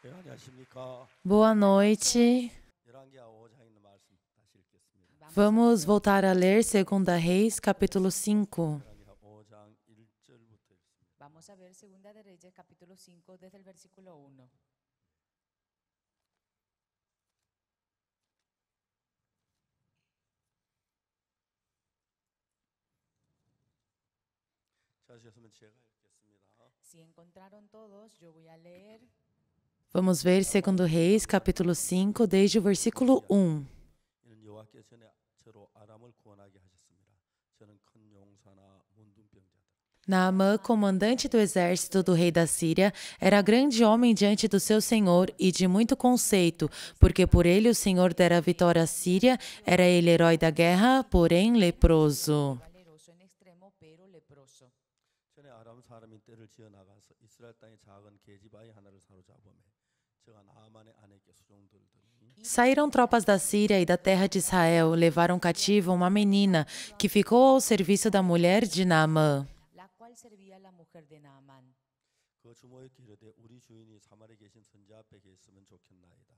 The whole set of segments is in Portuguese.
네, 안녕하십니까. Boa noite. 열왕기하 5장에 있는 말씀 다시 읽겠습니다. Vamos voltar a ler 2 Reis, capítulo 5. 열왕기하 5장 1절부터 읽습니다. Vamos a ver Segunda de Reyes capítulo 5 desde el versículo 1. 찾으셨으면 제가 읽겠습니다. Si encontraron todos, yo voy a leer. Vamos ver 2 Reis, capítulo 5, desde o versículo 1. 이는 여호와께서 전에 저로 아람을 구원하게 하셨습니다. 저는 큰 용사나 문둥병자들. Naamã, comandante do exército do rei da Síria, era grande homem diante do seu senhor e de muito conceito, porque por ele o Senhor dera vitória à Síria, era ele herói da guerra, porém leproso. Valeroso en extremo, pero leproso. 전에 아람 사람이 떼를 지어 나가서 이스라엘 땅의 작은 계집아이 하나를 사로잡으며 저가 나아만의 아내께 수종들더니 Saíram tropas da Síria e da terra de Israel, levaram cativa uma menina, que ficou ao serviço da mulher de Naamã. La cual servía a la mujer de Naamán. 그 주모에게 이르되 우리 주인이 사마리에 계신 선자 앞에 계셨으면 좋겠나이다.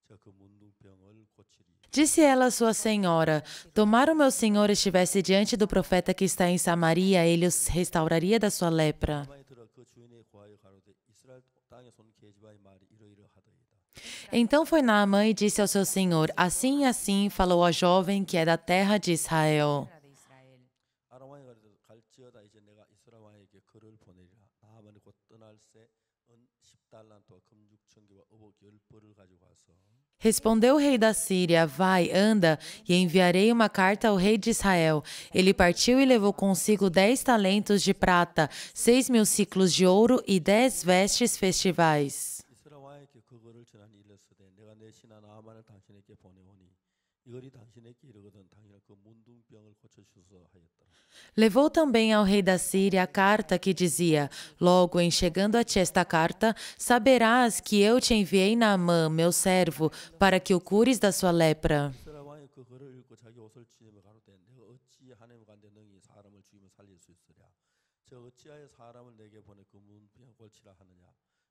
저 그 문둥병을 고치리. Disse ela à sua senhora: Tomara o meu senhor estivesse diante do profeta que está em Samaria, ele os restauraria da sua lepra. 나만이 들어 그 주인의 구하여 가로되 이스라엘 땅에 손 계집아의 말이 이러이러하더이다. Então foi Naamã e disse ao seu senhor: Assim e assim falou a jovem que é da terra de Israel. Tierra de Israel. 아람 왕이 가로되 갈지어다 이제 내가 이스라엘 왕에게 글을 보내리라. 나아만이 곧 떠날 새은 10달란트와 금 6,000개와 의복 10벌을 가지고 와서 Respondeu o rei da Síria: Vai, anda, e enviarei uma carta ao rei de Israel. Ele partiu e levou consigo 10 talentos de prata, 6.000 ciclos de ouro e 10 vestes festivais. 이스라엘 왕에게 그 글을 전하니 일렀으되 내가 내 신하 나아만을 당신에게 보내오니 이 글이 당신에게 이르거든 당신은 그 문둥병을 고쳐주소서 하였더라. Levou também ao rei da Síria a carta que dizia: Logo, em chegando a ti esta carta, saberás que eu te enviei Naamã, meu servo, para que o cures da sua lepra. 이스라엘 왕이 그 글을 읽고 자기 옷을 찢으며 가로되 내가 어찌 하나님 간데 능히 사람을 죽이며 살릴 수 있으랴. 저 어찌하여 사람을 내게 보내 그 문병 골치라 하느냐.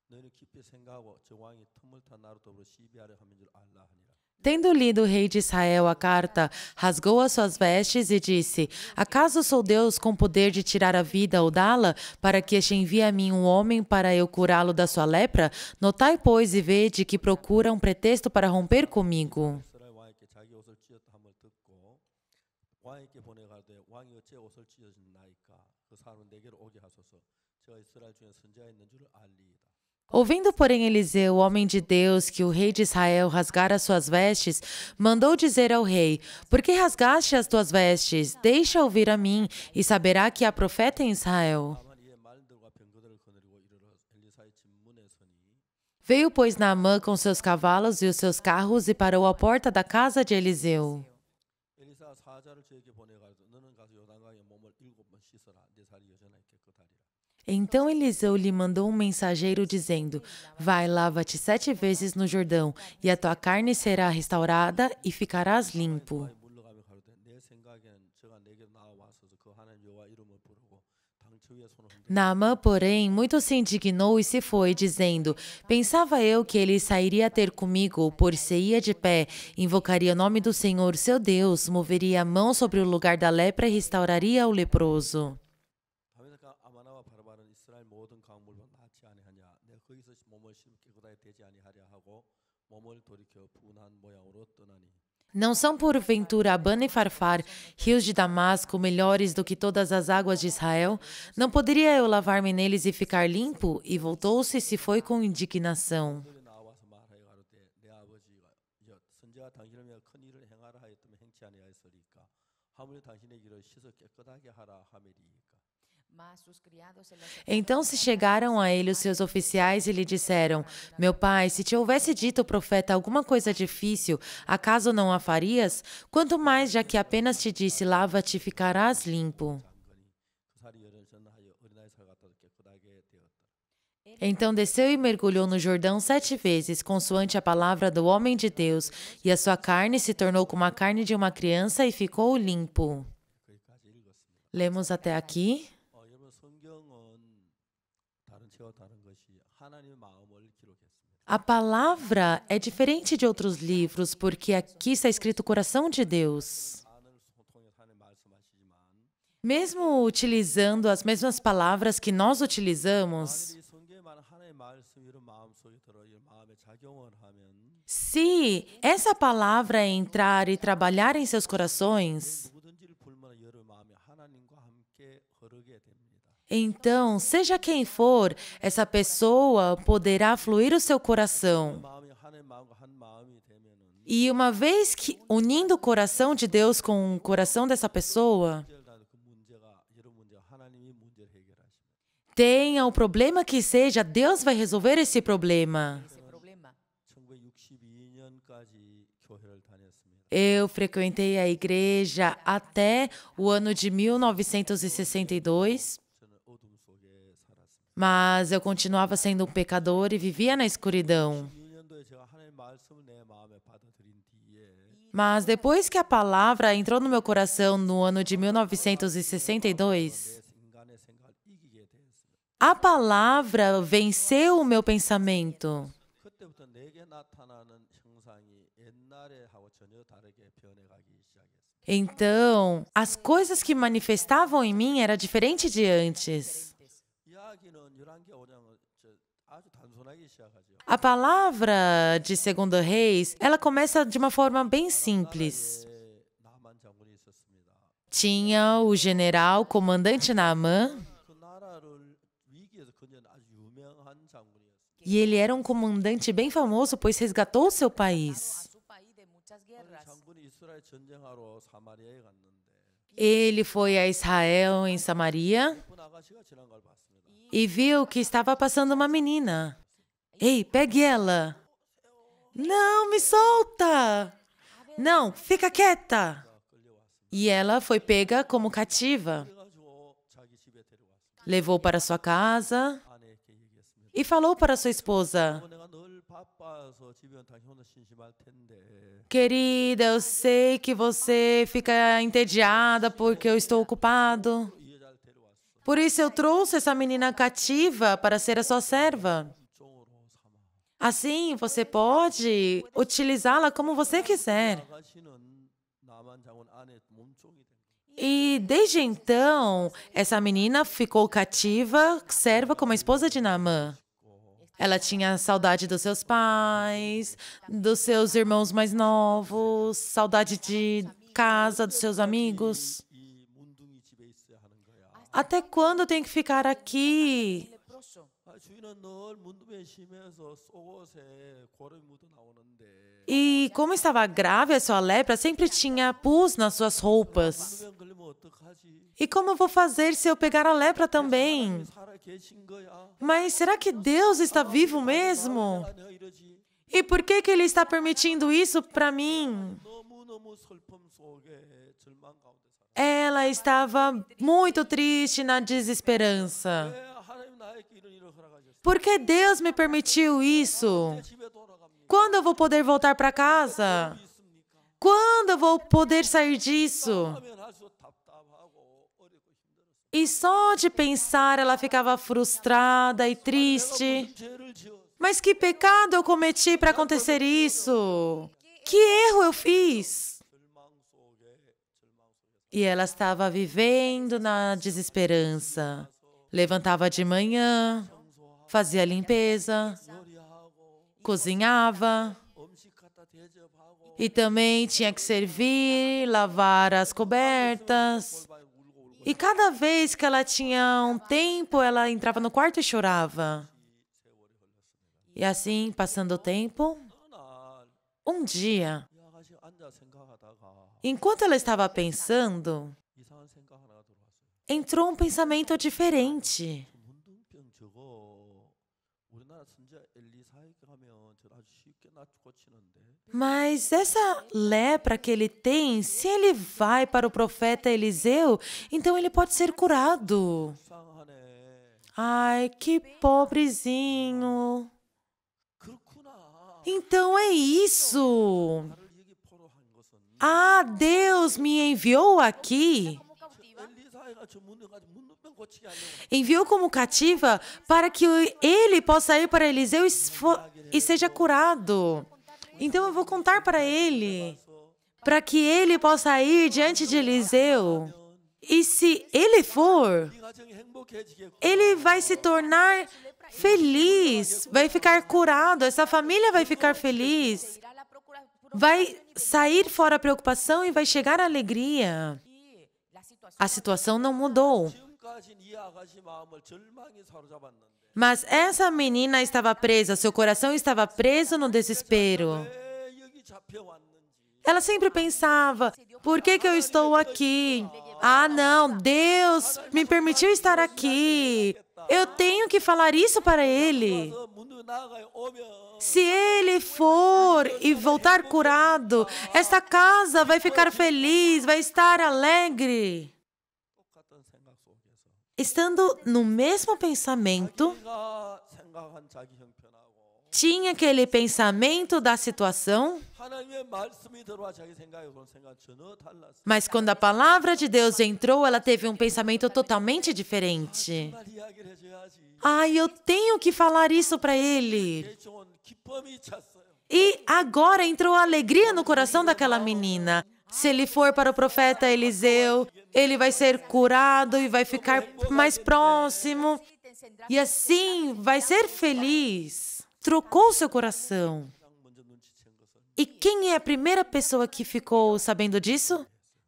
너희는 깊이 생각하고 저 왕이 틈을 타 나로 더불어 시비하려 하는 줄 알라 하니라. Tendo lido o rei de Israel a carta, rasgou as suas vestes e disse: Acaso sou Deus com poder de tirar a vida ou dá-la, para que este envie a mim um homem para eu curá-lo da sua lepra? Notai, pois, e vede que procura um pretexto para romper comigo. 이스라엘 왕에게 자기 옷을 찢었다 함을 듣고 왕에게 보내 가로되 왕이 어찌 옷을 찢어졌나이까 그 사람은 내게로 오게 하소서 제가 이스라엘 중에 선지자 있는 줄을 알리이다. Ouvindo, porém, Eliseu, o homem de Deus, que o rei de Israel rasgara suas vestes, mandou dizer ao rei: Por que rasgaste as tuas vestes? Deixa ouvir a mim, e saberá que há profeta em Israel. 다만 이에 말들과 병거들을 거느리고 이르러 엘리사의 집문에 서니 Veio, pois, Naamã com seus cavalos e os seus carros e parou à porta da casa de Eliseu. 엘리사가 사자를 저에게 보내 가로되 너는 가서 요단강에 몸을 7번 씻어라 내 살이 여전하게 깨끗하리라. Então Eliseu lhe mandou um mensageiro dizendo: Vai, lava-te 7 vezes no Jordão, e a tua carne será restaurada e ficarás limpo. 물러가며 가로되 내 생각에는 저가 내게 나와와서서 그 하나님 여호와 이름을 부르고 당처 위에 손을 흔들어 Naamã, porém, muito se indignou e se foi, dizendo: Pensava eu que ele sairia a ter comigo, por-se-ia de pé, invocaria o nome do Senhor, seu Deus, moveria a mão sobre o lugar da lepra e restauraria o leproso. 다윗과 아마나와 바르바는 이스라엘 모든 강물보다 낫지 아니하냐 내가 거기서 몸을 씻고 깨끗하게 되지 아니하랴 하고 몸을 돌이켜 분한 모양으로 떠나니 Não são porventura Abana e Farfar, rios de Damasco, melhores do que todas as águas de Israel? Não poderia eu lavar-me neles e ficar limpo? E voltou-se e se foi com indignação. 그들이 나와서 말하여 가로되 내 아버지가 선지가 당신을 위하여 큰 일을 행하라 하였다면 행치 아니하였으리까 하물며 당신의 길을 씻어 깨끗하게 하라 하매리이까. Mas sus criados se le Então se chegaram a ele os seus oficiais e lhe disseram: Meu pai, se te houvesse dito o profeta alguma coisa difícil, acaso não a farias? Quanto mais, já que apenas te disse: Lava-te, ficarás limpo. 그 살이 여전하여 어린아이 살 같아도 깨끗하게 되었더라. Então desceu e mergulhou no Jordão 7 vezes, consoante a palavra do homem de Deus, e a sua carne se tornou como a carne de uma criança e ficou limpo. 거기까지 읽었습니다. Lemos até aqui. 여러분 성경은 다른 말은 제와 다른 것이 하나님의 마음을 기록했습니다. A palavra é diferente de outros livros, porque aqui está escrito o coração de Deus. 단어를 통해서 하나님 말씀하시지만 Mesmo utilizando as mesmas palavras que nós utilizamos, 이 성경에 많은 하나님의 말씀이 이런 마음속에 들어 이 마음에 작용을 하면 se essa palavra entrar e trabalhar em seus corações, 누구든지를 불문한 여러 마음이 하나님과 함께 흐르게 됩니다. então, seja quem for, essa pessoa poderá fluir o seu coração. 마음이 하나님 마음과 한 마음이 되면은 E uma vez que unindo o coração de Deus com o coração dessa pessoa, 해결되는 그 문제가 여러 문제가 하나님이 문제를 해결하십니다. tenha o problema que seja, Deus vai resolver esse problema. ese problema. 1962년까지 교회를 다녔습니다. Eu frequentei a igreja até o ano de 1962, 저는 어둠 속에 살았습니다. mas eu continuava sendo um pecador e vivia na escuridão. 2년도에 제가 하나님의 말씀을 내 마음에 받아들인 뒤에 Mas depois que a palavra entrou no meu coração no ano de 1962, 인간의 생각을 이기게 되었습니다. a palavra venceu o meu pensamento. 그때부터 내게 나타나는 형상이 옛날에 하고 전혀 다르게 변해가기 시작했습니다. Então, as coisas que manifestavam em mim era diferente de antes. 이야기는 11개 5장은 아주 단순하게 시작하죠. A palavra de 2 Reis, ela começa de uma forma bem simples. 나만 장군이 있었습니다. Tinha o general, comandante Naamã, 그 나라를 위기에서 건져낸 아주 유명한 장군이었습니다. e ele era um comandante bem famoso, pois resgatou o seu A país. su país de muchas 그 guerras. 장군이 이스라엘 전쟁하러 사마리아에 갔는데 Ele foi a Israel, em Samaria, 예쁜 아가씨가 지난 걸 봤습니다. e viu que estava passando uma menina. Ei, pegue ela. Não, me solta. Não, fica quieta. 끌려왔습니다. E ela foi pega como cativa. 그래가지고 자기 집에 데려왔습니다. Levou para sua casa 아내에게 얘기했습니다. e falou para sua esposa: 내가 늘 바빠서 집에 온 당신 혼자 심심할 텐데 Querida, eu sei que você fica entediada porque eu estou ocupado. 이 여자를 데려왔어. Por isso eu trouxe essa menina cativa para ser a sua serva. 종으로 삼아. Assim, você pode utilizá-la como você quiser. 아가씨는 나만 장군 아내 몸종이 된 거예요. E desde então, essa menina ficou cativa, serva como a esposa de Naamã. Ela tinha saudade dos seus pais, dos seus irmãos mais novos, saudade de casa, dos seus amigos. 이 문둥이 집에 있어야 하는 거야. Até quando eu tenho que ficar aqui? Leproso. 주인은 늘 문둥이에 심해서 속옷에 고름이 묻어 나오는데 E como estava grave a sua lepra, sempre tinha pus nas suas roupas. 문둥이 걸리면 어떡하지? E como eu vou fazer se eu pegar a lepra também? 살아 계신 거야? Mas será que Deus está vivo mesmo? 내가 이러지? E por que que Ele está permitindo isso para mim? 너무너무 슬픔 속에 절망 가운데 살아. Ela estava muito triste na desesperança. 왜 하나님 나에게 이런 일을 허락하셨어? Por que Deus me permitiu isso? 내 집에 돌아갑니다. Quando eu vou poder voltar para casa? 있습니까? Quando eu vou poder sair disso? 하면 할수록 답답하고 어렵고 힘들었어. E só de pensar ela ficava frustrada e triste. 죄를 지어 Mas que pecado eu cometi para acontecer isso? Que erro eu fiz? 절망 속에 E ela estava vivendo na desesperança. Levantava de manhã, fazia limpeza, 요리하고 cozinhava 음식 갖다 대접하고 e também tinha que servir, lavar as cobertas. 막 울고 울고 E cada vez que ela tinha um tempo, ela entrava no quarto e chorava. E assim, passando o tempo, 어느 날 um dia, 이 아가씨 앉아 생각하다가 enquanto ela estava pensando, 이상한 생각 하나가 들어왔어요. entrou um pensamento diferente. 그 문둥병 저거 우리나라 선지자 엘리사에게 가면 저 아주 쉽게 고치는데 Mas essa lepra que ele tem, se ele vai para o profeta Eliseu, então ele pode ser curado. 불쌍하네. Ai, que pobrezinho. 그렇구나. Então é isso. 나를 여기 포로한 것은 Ah, Deus me enviou aqui. Como cautiva. 엘리사가 엘리사가 저 문에까지 문둥병 고치게 하려고 Enviou como cativa para que ele possa ir para Eliseu e seja curado. Então eu vou contar para ele, para que ele possa ir diante de Eliseu. E se ele for, 이 가정이 행복해지겠고 ele vai se tornar feliz, vai ficar curado, essa família vai ficar feliz, irá la procura- vai sair fora a preocupação e vai chegar a alegria. y la situación A situação não mudou, 지금까지 이 아가씨 마음을 절망이 사로잡았는데 mas essa menina estava presa, seu coração estava preso no desespero. 왜 여기 잡혀왔는지 Ela sempre pensava, por que que eu estou aqui? Ah, não, Deus me permitiu estar aqui. Eu tenho que falar isso para ele. 그 문을 나가에 오면 Se ele for e voltar curado, esta casa vai ficar feliz, vai estar alegre. 똑같은 생각 속에서 Estando no mesmo pensamento, 자기가 생각한 자기 형편하고 tinha aquele pensamento da situação, 하나님의 말씀이 들어와 자기 생각에 그런 생각 전혀 달랐어요. mas quando a palavra de Deus entrou, ela teve um pensamento totalmente diferente. 정말 이야기를 해줘야지. Ai, eu tenho que falar isso para ele. 대충은 기쁨이 찼어요. E agora entrou a alegria no coração daquela menina. Se ele for para o profeta Eliseu, ele vai ser curado e vai ficar mais próximo. E assim vai ser feliz. Trocou seu coração. 가장 먼저 눈치챈 것은 E quem é a primeira pessoa que ficou sabendo disso?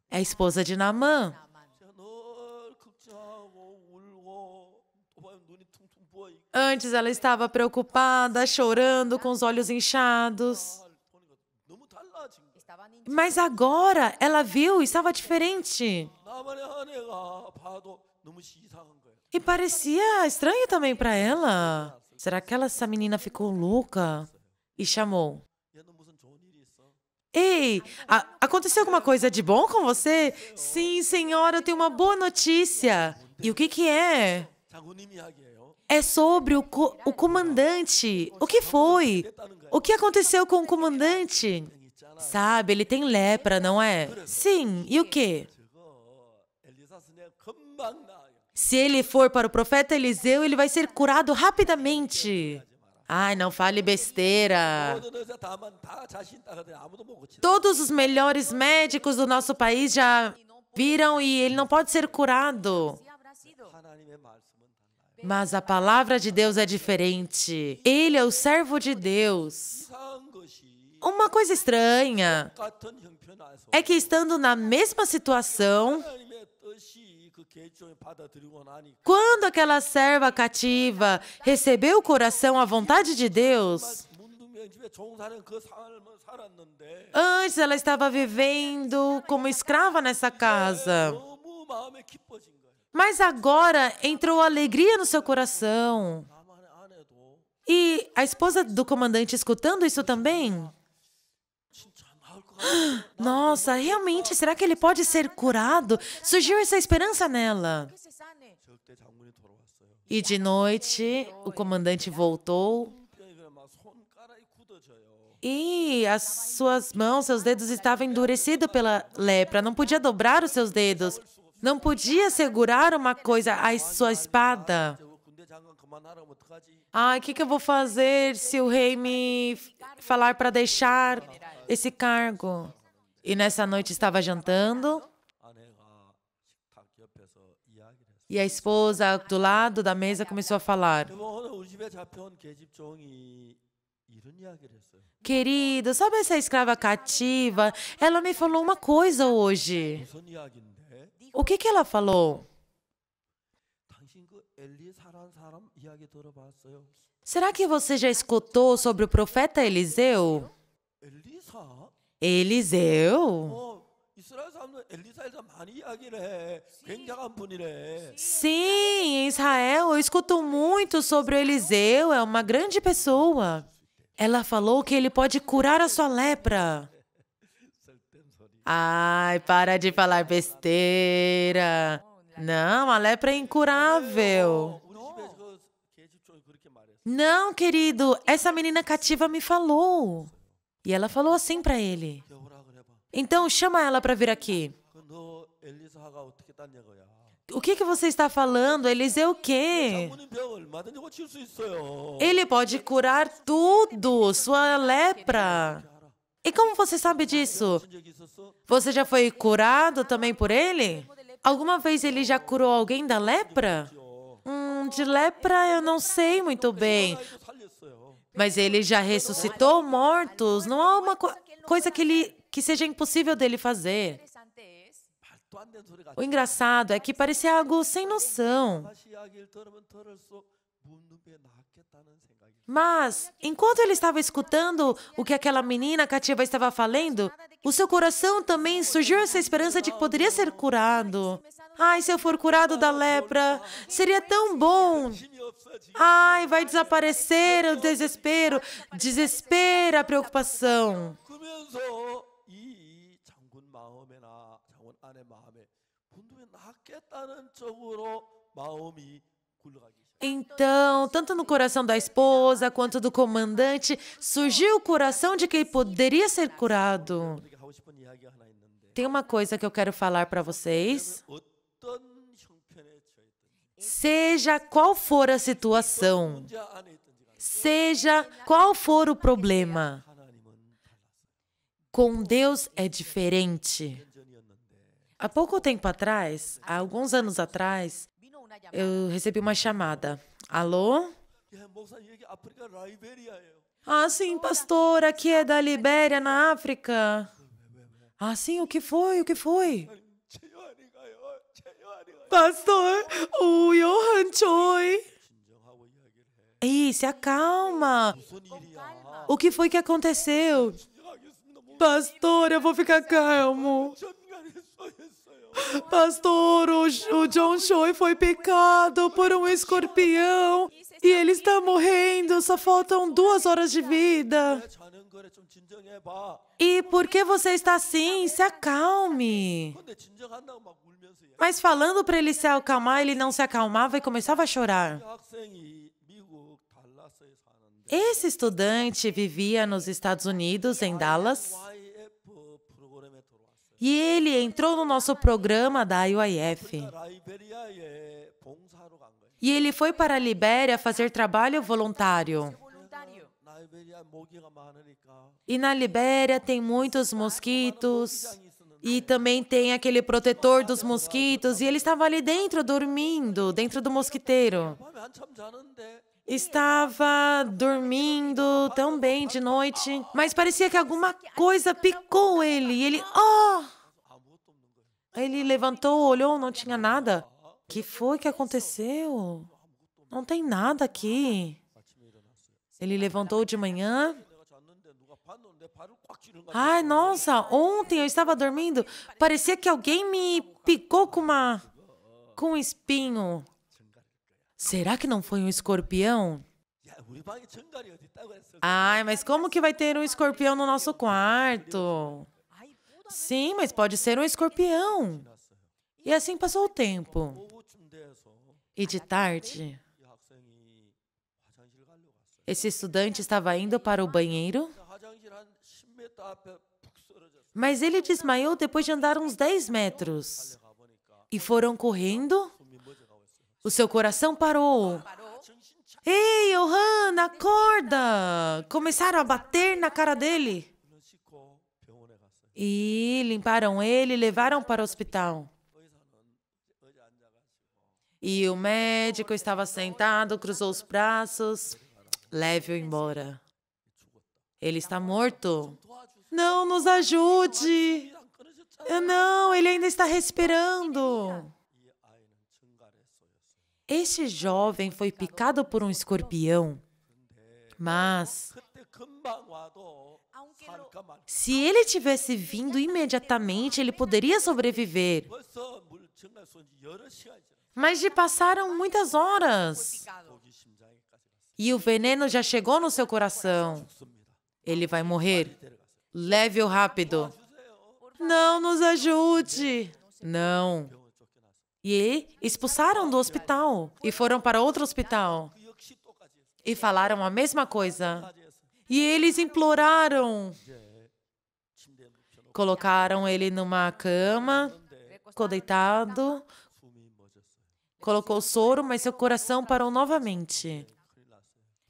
É a esposa de Naamã. 제가 늘 걱정하고 울고 또 보면 눈이 퉁퉁 부어 있고 Antes ela estava preocupada, chorando, com os olhos inchados. 보니까 너무 달라진 거예요. estaban Mas agora ela viu e estava diferente. 나만의 아내가 봐도 너무 이상한 거예요. E parecia estranho também para ela. Será que essa menina ficou louca? E chamou. 얘는 무슨 좋은 일이 있어? Ei, aconteceu alguma coisa de bom com você? Sim, senhora, eu tenho uma boa notícia. E o que que é? 장군님 이야기예요. É sobre o comandante. O que foi? 됐다는 거예요. O que aconteceu com o comandante? 있잖아. Sabe, ele tem lepra, não é? Sim, e o quê? 저거 엘리사 스네가 금방 나아요. Se ele for para o profeta Eliseu, ele vai ser curado rapidamente. Ai, não fale besteira. 모든 의사 다 자신 있다 그러더니 아무도 못 고치더라. Todos os melhores médicos do nosso país já viram e ele não pode ser curado. sí habrá sido. 하나님의 말씀은 달라요. Mas a palavra de Deus é diferente. Ele é o servo de Deus. 이상한 것이 Uma coisa estranha 같은 형편에서 é que estando na mesma situação, 하나님의 뜻이 그 계집종이 받아들이고 나니 quando aquela serva cativa recebeu o coração à vontade de Deus, 문둥병 집에 종사는 그 삶을 살았는데 antes ela estava vivendo como escrava nessa casa. 너무 마음에 기뻐진 거예요. Mas agora entrou alegria no seu coração. 나만의 아내도 E a esposa do comandante escutando isso também? 진짜 나을 것 같아. Nossa, realmente, será que ele pode ser curado? Surgiu essa esperança nela. Que se sane. 절대 장군이 돌아왔어요. E de noite, o comandante voltou 병이 그냥 막 손가락이 굳어져요. e as suas mãos, seus dedos estavam endurecidos pela lepra. Não podia dobrar os seus dedos. Não podia segurar uma coisa, a sua espada. 저 군대 장관 그만하라면 어떡하지? Ai, o que eu vou fazer se o rei me falar para deixar esse cargo? E nessa noite estava jantando 아내가 식탁 옆에서 이야기를 했어요. e a esposa do lado da mesa começou a falar: 여보, 오늘 우리 집에 잡혀온 계집종이 이런 이야기를 했어요. Querido, sabe essa escrava cativa? Ela me falou uma coisa hoje. 무슨 이야기인데? O que ela falou? 당신 그 엘리사란 사람 이야기 들어봤어요? Será que você já escutou sobre o profeta Eliseu? 엘리사? Eliseu? 이스라엘 사람들 엘리사에 대해서 많이 이야기를 해. 굉장한 분이래. Sim, em Israel eu escuto muito sobre o Eliseu, é uma grande pessoa. Ela falou que ele pode curar a sua lepra. 쓸데없는 소리. Ai, para de falar besteira. Não, a lepra é incurável. 우리 집에 그 계집종이 그렇게 말했어. Não, querido, essa menina cativa me falou. E ela falou assim para ele. 여보라 그래봐. Então chama ela para vir aqui. 너 엘리사가 어떻게 땄냐 거야. O que você está falando? Eliseu o quê? 장모님 병 얼마든지 고칠 수 있어요. Ele pode curar tudo, sua lepra. E como você sabe disso? 본 적이 있었어? Você já foi curado também por ele? Alguma vez ele já curou alguém da lepra? De lepra eu não sei muito bem. 아이도 살렸어요. Mas ele já ressuscitou mortos. Não há uma coisa que seja impossível dele fazer. interesante es 말도 안 되는 소리 같아. O engraçado é que parecia algo sem noção. 다시 이야기를 들으면 들을수록 문둥병 낫겠다는 생각이. Mas, enquanto ele estava escutando o que aquela menina cativa estava falando, o seu coração também surgiu essa esperança de que poderia ser curado. Ai, se eu for curado da lepra, seria tão bom. 힘이 없어지. Ai, vai desaparecer o desespero, desespera a preocupação. 그러면서 이 장군 마음에나 장군 아내 마음에 문둥병 낫겠다는 쪽으로 마음이 굴러가기 시작. Então, tanto no coração da esposa quanto do comandante, surgiu o coração de que ele poderia ser curado. 우리가 하고 싶은 이야기가 하나 있는데 Tem uma coisa que eu quero falar para vocês. 어떤 형편에 처해 있든지 Seja qual for a situação, 문제 안에 있든지 간에 seja qual for o problema, 하나님은 달랐어요. com Deus é diferente. 전이었는데 Há pouco tempo atrás, há alguns anos atrás, vino una llamada eu recebi uma chamada. Alô? 예, 목사님 여기 아프리카 라이베리아예요. Ah, sim, pastor, aqui é da Libéria, na África. Ah, sim, o que foi? O que foi? 최요한이가요. 최요한이가 Pastor, o Johan Choi. 진정하고 이야기를 해. Ei, se acalma. 무슨 일이야? O que foi que aconteceu? 진정하겠습니다. 뭐 Pastor, eu vou ficar calmo. 전간에 쏘였어요. Pastor, o John Choi foi picado por um escorpião e ele está morrendo. Só faltam 2 horas de vida. 내 자는 거래 좀 진정해 봐. E por que você está assim? Se acalme. 근데 진정한다고 막 울면서 이 Mas falando para ele se acalmar, ele não se acalmava e começava a chorar. 학생이 미국 달라스에 사는데 Esse estudante vivia nos Estados Unidos, em Dallas, YF 프로그램에 들어왔어요. e ele entrou no nosso programa da IOIF. 라이베리아에 봉사로 간 거예요. E ele foi para a Libéria fazer trabalho voluntário. voluntario. 라이베리아 모기가 많으니까 E na Libéria tem muitos mosquitos. E também tem aquele protetor dos mosquitos. E ele estava ali dentro, dormindo, dentro do mosquiteiro. 밤에 한참 자는데 Estava dormindo tão bem de noite, mas parecia que alguma coisa picou ele. E ele, oh! 아무것도 없는 거예요. Ele levantou, olhou, não tinha nada. Que foi que aconteceu? Não tem nada aqui. 아침에 일어났어요. Ele levantou de manhã. 내가 잤는데 누가 봤는데 발을 꽉 찌른 거 Ai, nossa, ontem eu estava dormindo. Parecia que alguém me picou com um espinho. Será que não foi um escorpião? 야, 우리 방에 정갈이 어디 있다고 했어. Ai, mas como que vai ter um escorpião no nosso quarto? Ay, pudo Sim, mas pode ser um escorpião. E assim passou o tempo. 오후쯤 돼서 E de tarde, 이 학생이 화장실 가려고 왔어요. esse estudante estava indo para o banheiro, 화장실 한 10m 앞에 푹 쓰러졌어요. mas ele desmaiou depois de andar uns 10 metros. 가 보니까 E foram correndo. 숨이 멎어가고 있어요. O seu coração parou. paró. 정신 차. Ei, Johan, acorda! Começaram a bater na cara dele. 눈을 씻고 병원에 갔어요. E limparam ele e levaram para o hospital. 의사는 의자 앉아가지고 E o médico estava sentado, cruzou os braços. Leve-o embora. Ele está morto. 도와주세요. Não, nos ajude. 안 끊어졌잖아요. Não, ele ainda está respirando. 이 아이는 정갈에 쏘였어요. Este jovem foi picado por um escorpião. Mas, 그때 금방 와도 Aunque 살까 말까. se ele tivesse vindo imediatamente, ele poderia sobreviver. 벌써 물 정갈 쏜지 여러 시간이 지났어요. Mas já passaram muitas horas. picado. 독이 심장에까지 갔어요. E o veneno já chegou no seu coração. 죽습니다. Ele vai morrer. 데려갔어요. Leve-o rápido. 주세요. Não nos ajude. Não. 병원 쫓겨났어요. E expulsaram do hospital. E foram para outro hospital. 그 역시 똑같이 했어요. E falaram a mesma coisa. 똑같이 했어요. E eles imploraram. 이제 침대에 눕혀놓고 Colocaram ele numa cama, 있는데 ficou deitado. 숨이 멎었어요. colocou soro, mas seu coração parou novamente.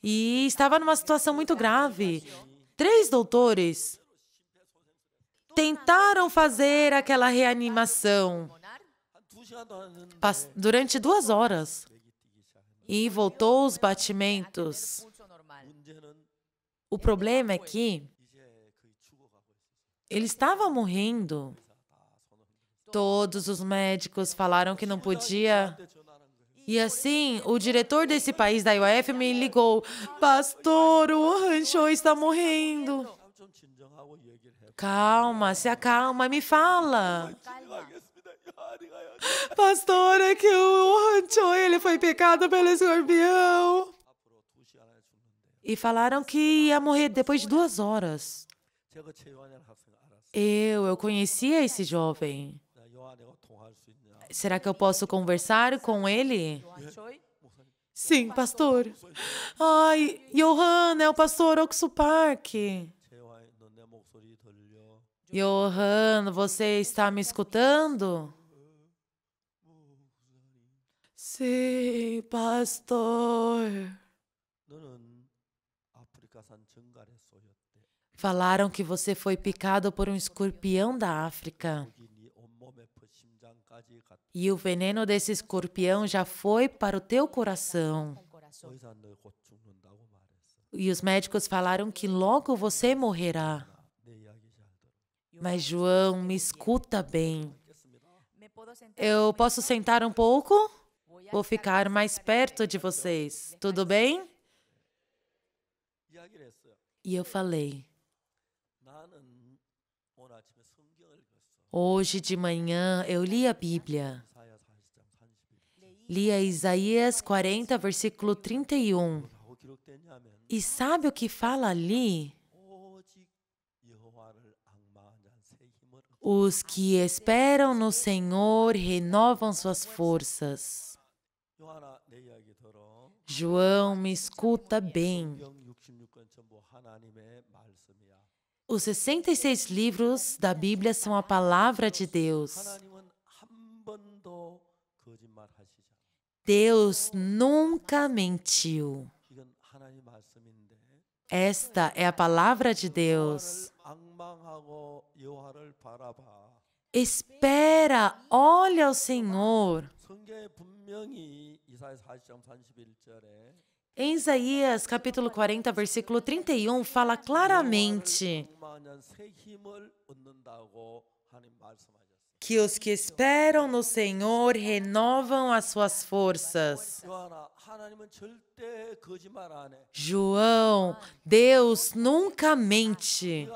E estava numa situação muito grave. 3 doutores tentaram fazer aquela reanimação durante 2 horas. E voltou os batimentos. O problema é que ele estava morrendo. Todos os médicos falaram que não podia. E assim, o diretor desse país da IOF me ligou. Pastor, o Han Choi está morrendo. Calma, se acalma, me fala. Pastor, é que o Han Choi, ele foi picado pelo escorpião. E falaram que ia morrer depois de 2 horas. Eu conhecia esse jovem. Será que eu posso conversar com ele? Sim, pastor. Ai, Johan, é o pastor Oksu Park. Johan, você está me escutando? Sim, pastor. Falaram que você foi picado por um escorpião da África. E o veneno desse escorpião já foi para o teu coração. E os médicos falaram que logo você morrerá. Mas, João, me escuta bem. Eu posso sentar um pouco? Vou ficar mais perto de vocês. Tudo bem? E eu falei. Hoje de manhã eu li a Bíblia. Li a Isaías 40, versículo 31. E sabe o que fala ali? Os que esperam no Senhor renovam suas forças. João, me escuta bem. Os 66 livros da Bíblia são a palavra de Deus. Deus nunca mentiu. Esta é a palavra de Deus. Espera, olha ao Senhor. Em Isaías, capítulo 40, versículo 31, fala claramente que os que esperam no Senhor renovam as suas forças. João, Deus nunca mente.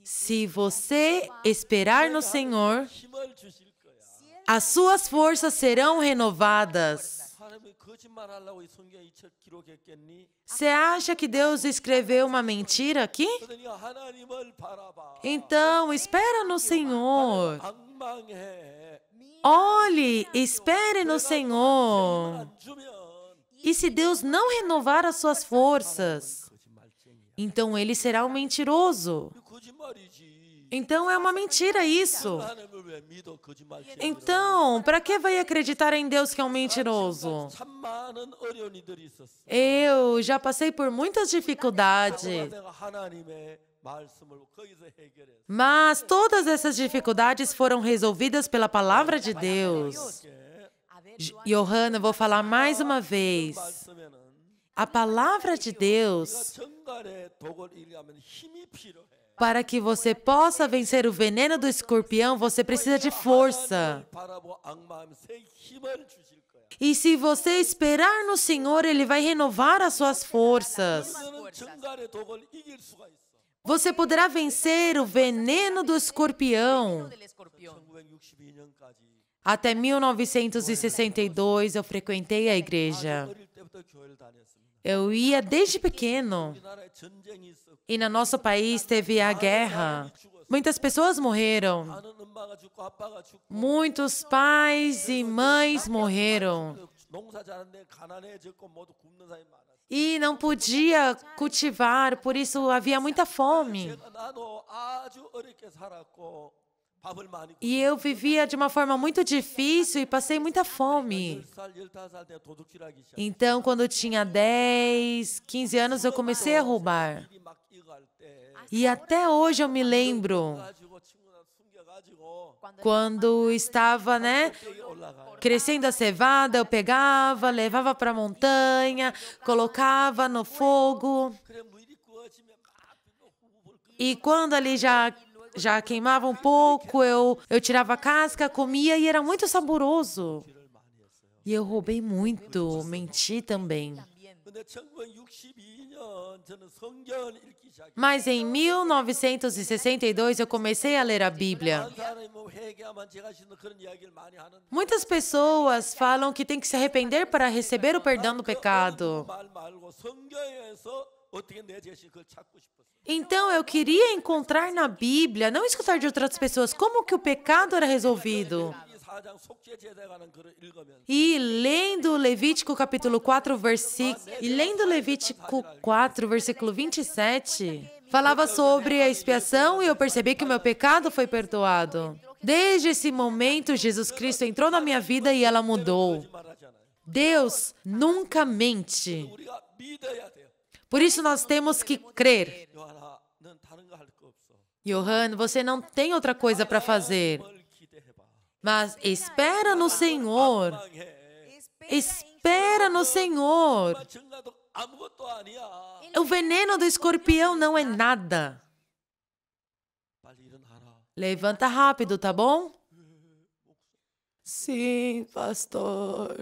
Se você esperar no Senhor, as suas forças serão renovadas. Você acha que Deus escreveu uma mentira aqui? Então, espera no Senhor. Olhe, espere no Senhor. E se Deus não renovar as suas forças, então ele será um mentiroso. Então é uma mentira isso. Então, para que vai acreditar em Deus que é um mentiroso? Eu já passei por muitas dificuldades. Mas todas essas dificuldades foram resolvidas pela palavra de Deus. Johanna, eu vou falar mais uma vez. A palavra de Deus, para que você possa vencer o veneno do escorpião, você precisa de força. E se você esperar no Senhor, Ele vai renovar as suas forças. Você poderá vencer o veneno do escorpião. Até 1962, eu frequentei a igreja. Eu ia desde pequeno. E no nosso país teve a guerra. Muitas pessoas morreram. Muitos pais e mães morreram. E não podia cultivar, por isso havia muita fome. 밥을 많이 E eu vivia de uma forma muito difícil e passei muita fome. 10살, 15살 때 도둑질하기 시작. Então, quando eu tinha 10, 15 anos, eu comecei a roubar. 일이 막 익어갈 때 E até hoje eu me lembro, 가지고 친구들 숨겨가지고 quando estava, né, 여기 올라가. crescendo a cevada, eu pegava, levava para a montanha, colocava no fogo. 그래 물이 구워지면 막 후불 끓여. E quando ali já queimava um pouco, eu tirava a casca, comia e era muito saboroso. E eu roubei muito, menti também. 근데 1962년 저는 성경을 읽기 시작했어요. Mas em 1962 eu comecei a ler a Bíblia. 한 사람이 뭐 회개하면 제가 씻는 그런 이야기를 많이 하는데 Muitas pessoas falam que tem que se arrepender para receber o perdão do pecado. 말 말고 성경에서 어떻게 내 자신 그걸 찾고 싶었어요. Então eu queria encontrar na Bíblia, não escutar de outras pessoas, como que o pecado era resolvido. 이 4장 속죄 제사에 관한 글을 읽으면 E lendo Levítico capítulo 4, versículo 27, falava sobre a expiação e eu percebi que o meu pecado foi perdoado. Desde esse momento, Jesus Cristo entrou na minha vida e ela mudou. 말하잖아요. Deus nunca mente. 우리가 믿어야 돼요. Por isso nós temos que crer. 요한아, 넌 다른 거 할 거 없어. Johan, você não tem outra coisa para fazer, 뭘 기대해봐. mas espera no Senhor. 망해. Espera no Senhor. 정가도 아무것도 아니야. O veneno do escorpião não é nada. 빨리 일어나라. Levanta rápido, tá bom? Sim, pastor.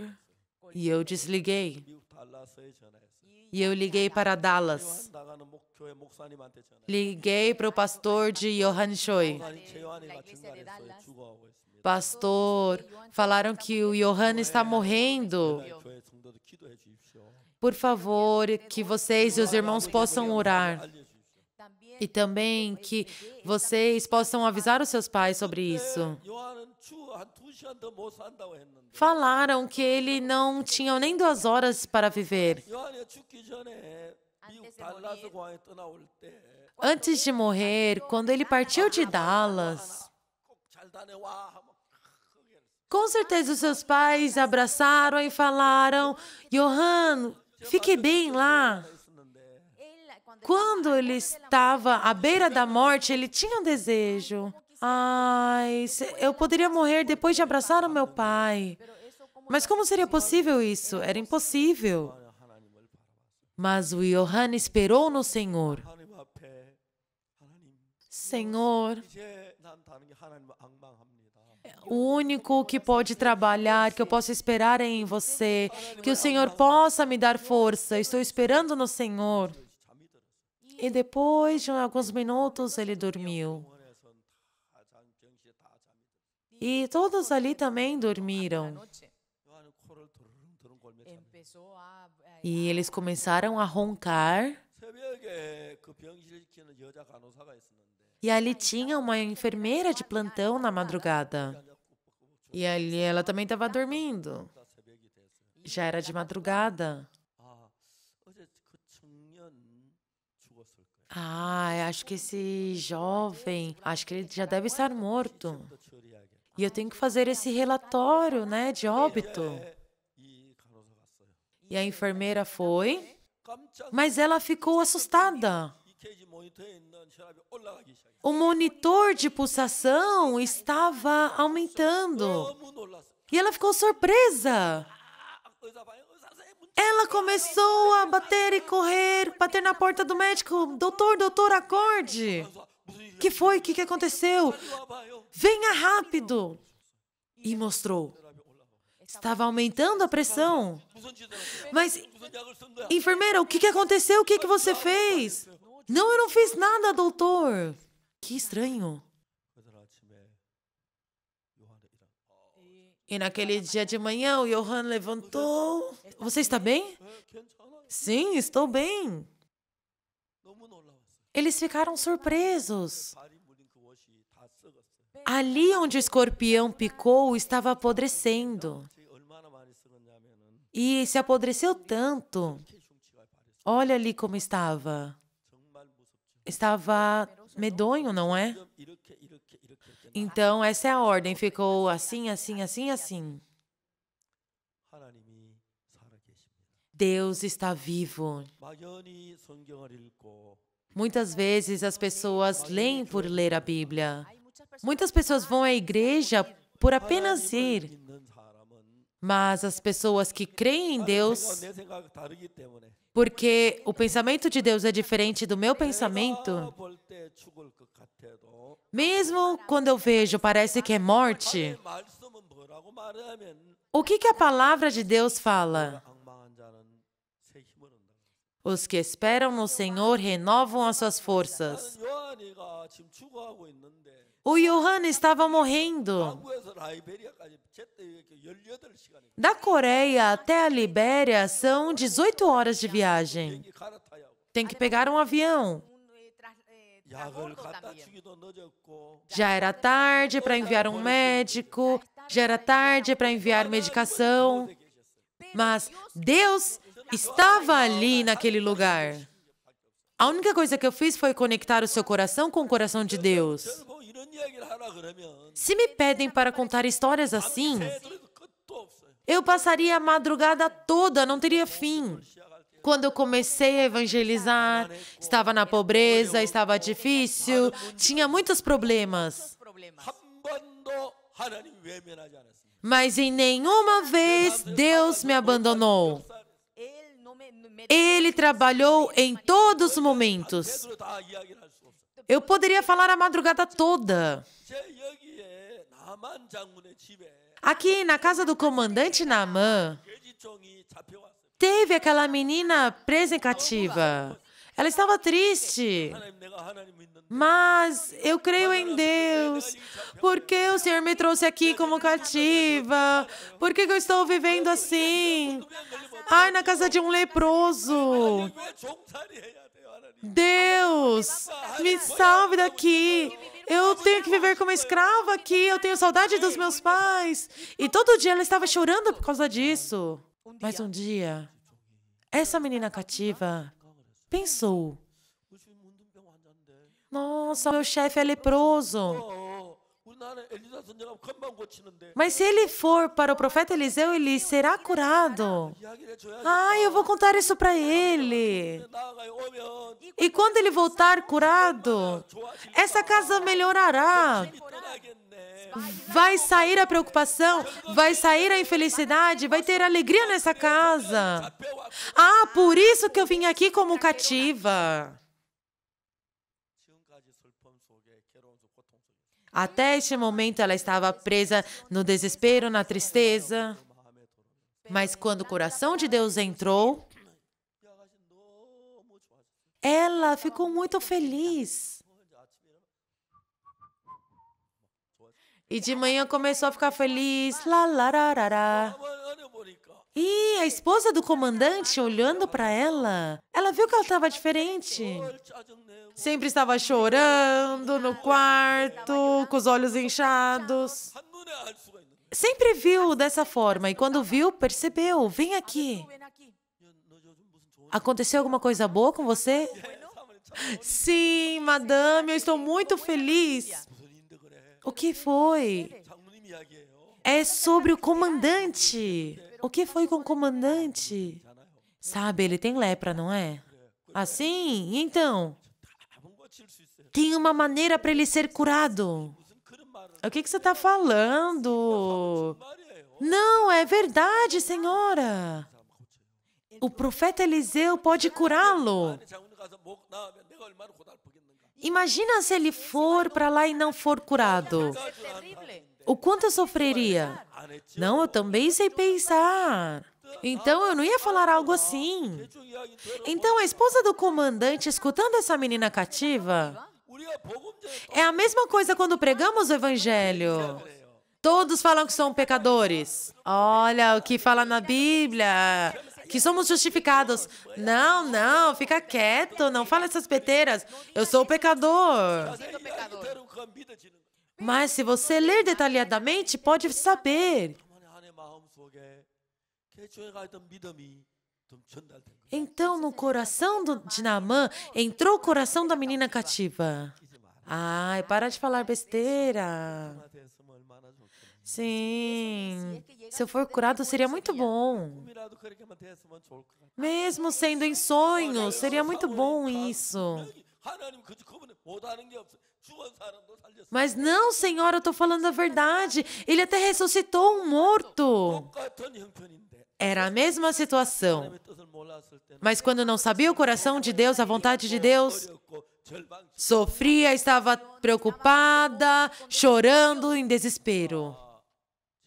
E eu desliguei. 미국 달라스에 전화했어요. E eu liguei para Dallas. 요한 나가는 교회 목사님한테 전화. Liguei para o pastor de Johan Choi. 목사님 최요한이가 증가했어요. 죽어가고 있습니다. Pastor, falaram que o Johan está morrendo. 교회 성도도 기도해 주십시오. Por favor, que vocês e os irmãos possam orar. 알려주십시오. E também que vocês possam avisar os seus pais sobre isso. 요한은 한 2시간 더 못 산다고 했는데 Falaram que ele não tinha nem 2 horas para viver. 요한이 죽기 전에 미국 달라스 공항에 떠나올 때 Antes de morrer, quando ele partiu de Dallas, 꼭 잘 다녀와 하면 크게 com certeza os seus pais abraçaram e falaram: Johan, fique bem lá. 있었는데 Quando ele estava à beira da morte, ele tinha um desejo. Ai, eu poderia morrer depois de abraçar o meu pai. Mas como seria possível isso? Era impossível. 하나님을 바라봤어요. Mas o Johan esperou no Senhor. 하나님 앞에 하나님 Senhor, 이제 난 다른 게 하나님을 앙망합니다. o único que pode trabalhar, que eu posso esperar é em você. Que o Senhor possa me dar força. Estou esperando no Senhor. 잠이 들었어요. E depois de alguns minutos, ele dormiu. 병원에선 다 병실에 다 잠이 들었어요. E todos ali também dormiram. 요한은 코를 드릉드릉 골며 잠이 Empezó a E eles começaram a roncar. 새벽에 그 병실 지키는 여자 간호사가 있었는데 E ali tinha uma enfermeira de plantão na madrugada. E ali ela também estava dormindo. 다 새벽이 됐어요. Já era de madrugada. 아, 어제 그 청년 죽었을 거예요. Ah, acho que esse jovem, acho que ele já deve estar morto. 또 처리해야겠다. E eu tenho que fazer esse relatório, né, de óbito. 이 간호사 갔어요. E a enfermeira foi, 깜짝 mas ela ficou assustada. EKG 모니터에 있는 혈압이 올라가기 시작했어요. O monitor de pulsação estava aumentando. 너무 놀랐어요. E ela ficou surpresa. 의사 봐요. 의사 선생님 문 Ela começou a bater e correr, bater na porta do médico. Doutor, doutor, acorde. 간호사 무슨 일이 Que foi? O que aconteceu? 와봐요. Venha rápido. E mostrou. 혈압이 올라가. Estava aumentando a pressão. 무슨 짓을 했어요? Mas, 무슨 약을 쓴 거야? enfermeira, o que aconteceu? O que você fez? Não, eu não fiz nada, doutor. Que estranho. 그날 아침에 요한이 일어나. E naquele dia de manhã, o Johan levantou. Você está bem? 괜찮아. Sim, estou bem. 너무 놀라웠어요. Eles ficaram surpresos. 발이 물린 그 옷이 다 썩었어요. Ali onde o escorpião picou, estava apodrecendo. 저희 얼마나 많이 썩었냐면은 E se apodreceu tanto. 이렇게 흉치가 발했어요. Olha ali como estava. 정말 무섭죠. Estava medonho, não é? 지금 이렇게 Então, essa é a ordem. Ficou assim, assim, assim, assim. 하나님이 살아계십니다. Deus está vivo. 막연히 성경을 읽고 Muitas vezes as pessoas leem por ler a Bíblia. Muitas pessoas vão à igreja por apenas 하나님을 ir. 믿는 사람은 Mas as pessoas que creem em Deus, 내 생각 다르기 때문에 porque o pensamento de Deus é diferente do meu pensamento, 볼때 죽을 것 같아도 mesmo quando eu vejo parece que é morte, 말씀은 뭐라고 말하면 o que a palavra de Deus fala? 앙망한 자는 새 힘을 얻는다. Os que esperam no Senhor renovam as suas forças. 나는 요한이가 지금 죽어가고 있는데 O Johanna estava morrendo. 한국에서 라이베리아까지 제때 이렇게 18시간이 Da Coreia até a Libéria são 18 horas de viagem. 비행기 갈아타야 하고 Tem que pegar um avião. 약을 갖다 주기도 늦었고 Já era tarde para enviar um médico, já era tarde para enviar medicação, mas Deus estava ali naquele lugar. A única coisa que eu fiz foi conectar o seu coração com o coração de Deus. 저는 뭐 이런 이야기를 하라 그러면 Se me pedem para contar histórias assim, 새들도 끝도 없어요. eu passaria a madrugada toda, não teria fim. Quando eu comecei a evangelizar, estava na pobreza, estava difícil, tinha muitos problemas. 한 번도 하나님 외면하지 않았습니다. Mas em nenhuma vez Deus me abandonou. Ele trabalhou em todos os momentos. 새들도 다 이야기를 할 수 없어요. Eu poderia falar a madrugada toda. 제 여기에 나만 장군의 집에 Aqui na casa do comandante Naamã, 돼지종이 잡혀왔어요. teve aquela menina presa em cativa. Ela estava triste. 하나님 내가 하나님 믿는데 Mas eu creio em Deus. Por que o Senhor me trouxe aqui como cativa? Por que eu estou vivendo assim? Ai, na casa de um leproso. 왜 종살이 해야 돼요 하나님? Deus, me salve daqui. Eu tenho que viver como escrava aqui. Eu tenho saudade dos meus pais. E todo dia ela estava chorando por causa disso. Mas um dia, essa menina cativa pensou: 우리 문둥병 환자인데 nossa, meu chefe é leproso. 우리나라 엘리사 선지자가 금방 고치는데 Mas se ele for para o profeta Eliseu, ele será curado. 이야기를 해줘야지. Ah, eu vou contar isso para ele. 나아가요 오면 E quando ele voltar curado, essa casa melhorará. 떠나겠네. Vai sair a preocupação, vai sair a infelicidade, vai ter alegria nessa casa. 잡혀왔고 Ah, por isso que eu vim aqui como cativa. 지금까지 슬픔 속에 괴로움 속 고통 속에 Até este momento ela estava presa no desespero, na tristeza. 마음에 들어. Mas quando o coração de Deus entrou, 이 아가씨 너무 좋아졌어요. ela ficou muito feliz. 이제 아침에 E de manhã começou a ficar feliz. Lá, lá, rarará. 어느 보니까 E a esposa do comandante, olhando para ela, ela viu que ela estava diferente. 뭘 짜증내고 Sempre estava chorando no quarto, com os olhos inchados. 한눈에 알 수가 있는데 Sempre viu dessa forma e quando viu, percebeu. Vem aqui. 너 요즘 무슨 좋은 Aconteceu alguma coisa boa com você? 사람을 참 Sim, madame, eu estou muito feliz. 무슨 일인데 그래? O que foi? 장로님 이야기예요. É sobre o comandante. O que foi com o comandante? Sabe, ele tem lepra, não é? Assim? Então, 다분 고칠 수 있어요. tem uma maneira para ele ser curado. 무슨 그런 말을 O que você está falando? 말이에요. Não, é verdade, senhora. O profeta Eliseu pode curá-lo. 장로님 가서 목 나오면 내가 얼마나 고달프겠는가. Imagina se ele for para lá e não for curado. O quanto eu sofreria? 안 했죠. Não, eu também sei pensar. Então eu não ia falar algo assim. 대충 이야기 들어. Então a esposa do comandante, escutando essa menina cativa, 우리가 복음 전에 é a mesma coisa quando pregamos o evangelho. 그래요. Todos falam que são pecadores. Olha o que fala na Bíblia, que somos justificados. Não, não, fica quieto, não fala essas beteiras. Eu sou pecador. 자세히 이야기 들으면 그건 믿어지는 거예요. Mas se você ler detalhadamente, pode saber. 그만의 안에 마음 속에 개초에가 있던 믿음이 좀 전달된 거예요. Então, no coração de Naamã, entrou o coração da menina cativa. 잊지 마라. Ai, para de falar besteira. 부가 됐으면 얼마나 좋겠니. Sim. Se eu for curado, seria muito bom. 꿈이라도 그렇게만 됐으면 좋을 것 같아. Mesmo sendo em sonhos, seria muito bom isso. 하나님 그분은 못하는 게 없어. 죽은 사람도 살렸어. Mas não, Senhor, eu estou falando a verdade. Ele até ressuscitou um morto. 똑같은 형편인데. Era a mesma situação. 하나님의 뜻을 몰랐을 때는 Mas quando não sabia o coração de Deus, a vontade de Deus, 어렵고 절망. sofria, estava preocupada, chorando em desespero.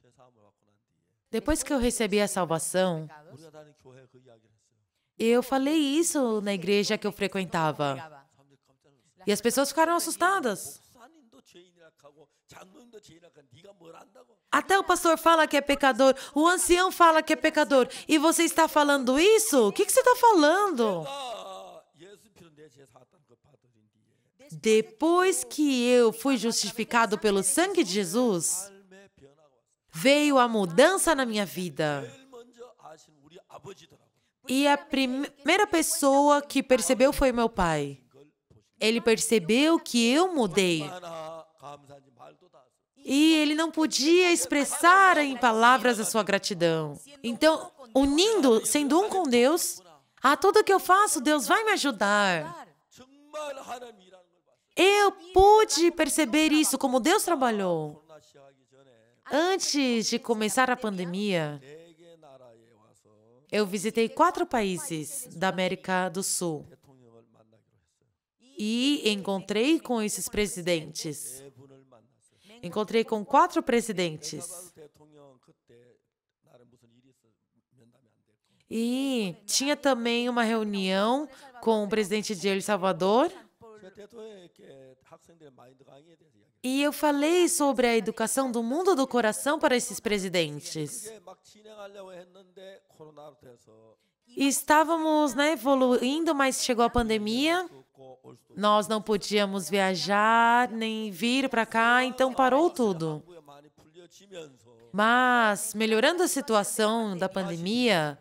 제 사함을 받고 난 뒤에 Depois que eu recebi a salvação, 우리가 다니는 교회 그 이야기를 했어요. eu falei isso na igreja que eu frequentava. 사람들이 깜짝 놀랐어요. E as pessoas ficaram assustadas. 목사님도 죄인이라 하고 장로님도 죄인이라 하고 네가 뭘 안다고? Até o pastor fala que é pecador, o ancião fala que é pecador. E você está falando isso? O que você está falando? 아, 예수 피로 내 죄 사했다는 거 받아들인 뒤에 Depois que eu fui justificado pelo sangue de Jesus, 삶의 변화가 왔어요. veio a mudança na minha vida. 제일 먼저 아신 우리 아버지더라고요. E a primeira pessoa que percebeu foi meu pai. 이걸 보시고 Ele percebeu que eu mudei. 얼마나 감사한지 말도 다 했어요. E ele não podia expressar em palavras a sua gratidão. Então, unindo, sendo um com Deus, a tudo que eu faço, Deus vai me ajudar. 정말 하나님 일하는 걸 봤어요. Eu pude perceber isso, como Deus trabalhou. 코로나 시작하기 전에 Antes de começar a pandemia, 4개 나라에 와서 eu visitei 4 países da América do Sul 대통령을 만나기로 했어요. e encontrei com esses presidentes. 4분을 만났어요. Encontrei com 4 presidentes. 엘사바도 대통령 그때 나름 무슨 일이 있어 면담이 안 됐고 E tinha também uma reunião com o presidente de El Salvador. 제가 대통령에게 학생들의 마인드 강의에 대해서 이야기해요. E eu falei sobre a educação do mundo do coração para esses presidentes. 이게 막 진행하려고 했는데 코로나로 돼서 E estávamos, evoluindo, mas chegou a pandemia. 없고 올 수도 Nós não podíamos viajar nem vir para cá, então parou tudo. 한국에 많이 풀려지면서 Mas, melhorando a situação da pandemia,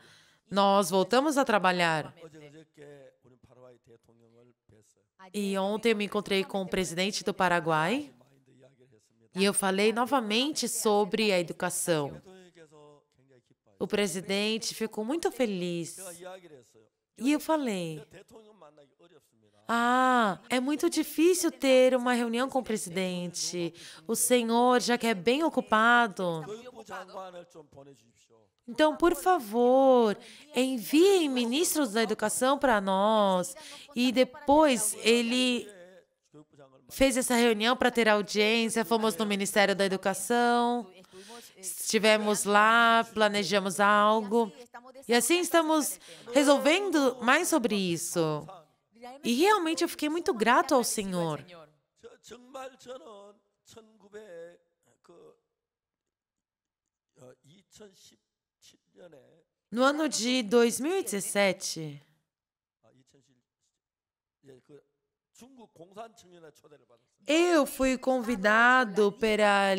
nós voltamos a trabalhar. 어제 그저께 우리 파라과이 대통령을 뵀어요. E ontem eu me encontrei com o presidente do Paraguai 마인드 이야기를 했습니다. e eu falei novamente sobre a educação. 대통령께서 굉장히 기뻐요. O presidente ficou muito feliz. 제가 이야기를 했어요. E eu falei: 대통령 만나기 어렵습니다. ah, é muito difícil ter uma reunião com o presidente. O senhor já que é bem ocupado. 교육부 장관을 좀 보내주십시오. Então, por favor, enviem ministros da educação para nós. E depois ele 교육부 장관을 fez essa reunião para ter audiência. Fomos no Ministério da Educação, estivemos lá, planejamos algo. E assim estamos resolvendo mais sobre isso. E realmente eu fiquei muito grato ao Senhor. 정말 저는 1900 2017년에 No ano de 2017, 중국 공산청년회 초대를 받았어요. eu fui convidado pela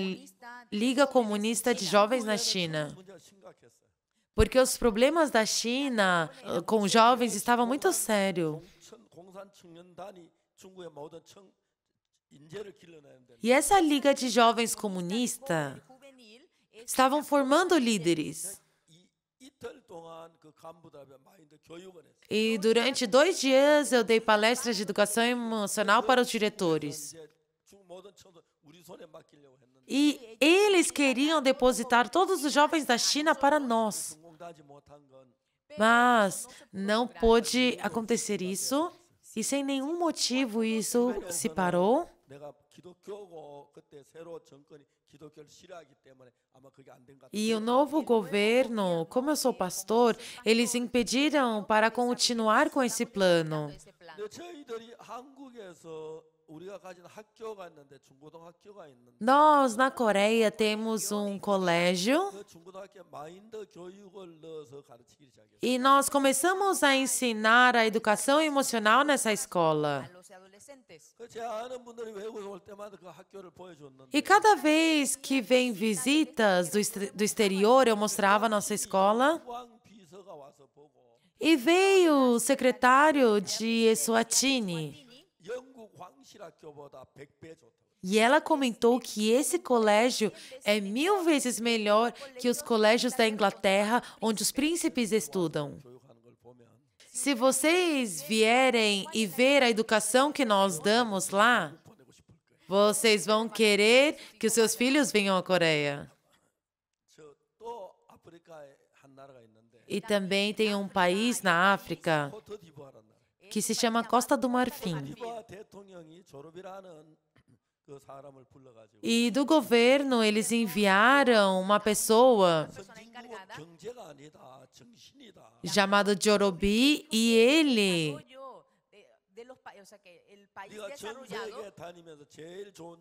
Liga Comunista de Jovens na China, 문제가 심각했어요. porque os problemas da China com jovens estavam muito sérios. 공산청년단이 중국의 모든 인재를 길러내는데 E essa Liga de Jovens Comunista estavam formando líderes. 이틀 동안 그 간부들한테 마인드 교육을 했어요. E durante 2 dias eu dei palestras de educação emocional para os diretores. 이제 중국 모든 청도 우리 손에 맡기려고 했는데 E eles queriam depositar todos os jovens da China para nós. 성공하지 못한 건 Mas não pôde acontecer isso. E sem nenhum motivo isso se parou. 내가 기독교고 그때 새로 정권이 기독교를 싫어하기 때문에 아마 그게 안 된 것 같아요. E o novo governo, como eu sou pastor, eles impediram para continuar com esse plano. 근데 저희들이 한국에서 우리가 가진 학교가 있는데 중고등학교가 있는데 Nós, na Coreia, temos um colégio 그 중고등학교에 마인드 교육을 넣어서 가르치기 시작했어요. e nós começamos a ensinar a educação emocional nessa escola. 제 아는 분들이 외국에서 올 때마다 그 학교를 보여줬는데 E cada vez que vem visitas do exterior, eu mostrava a nossa escola. 왕 비서가 와서 보고 E veio o secretário de Eswatini. 영국 왕 상실학교보다 100배 좋다고. E ela comentou que esse colégio é 1000 vezes melhor que os colégios da Inglaterra, onde os príncipes estudam. 교육하는 걸 보면 Se vocês vierem e ver a educação que nós damos lá, 보내고 싶을 거예요. vocês vão querer que os seus filhos venham à Coreia. 또 아프리카에 한 나라가 있는데 E também tem um país na África 코트디부아라는 나라. que se chama Costa do Marfim. 코트디부아 대통령이 졸업이라는 그 사람을 불러가지고 E do governo, eles enviaram uma pessoa 선진국 경제가 아니다, 정신이다. chamada Jorobi e ele Desarrollo de los países, o sea que el país 네가 전 desarrollado 세계 다니면서 제일 좋은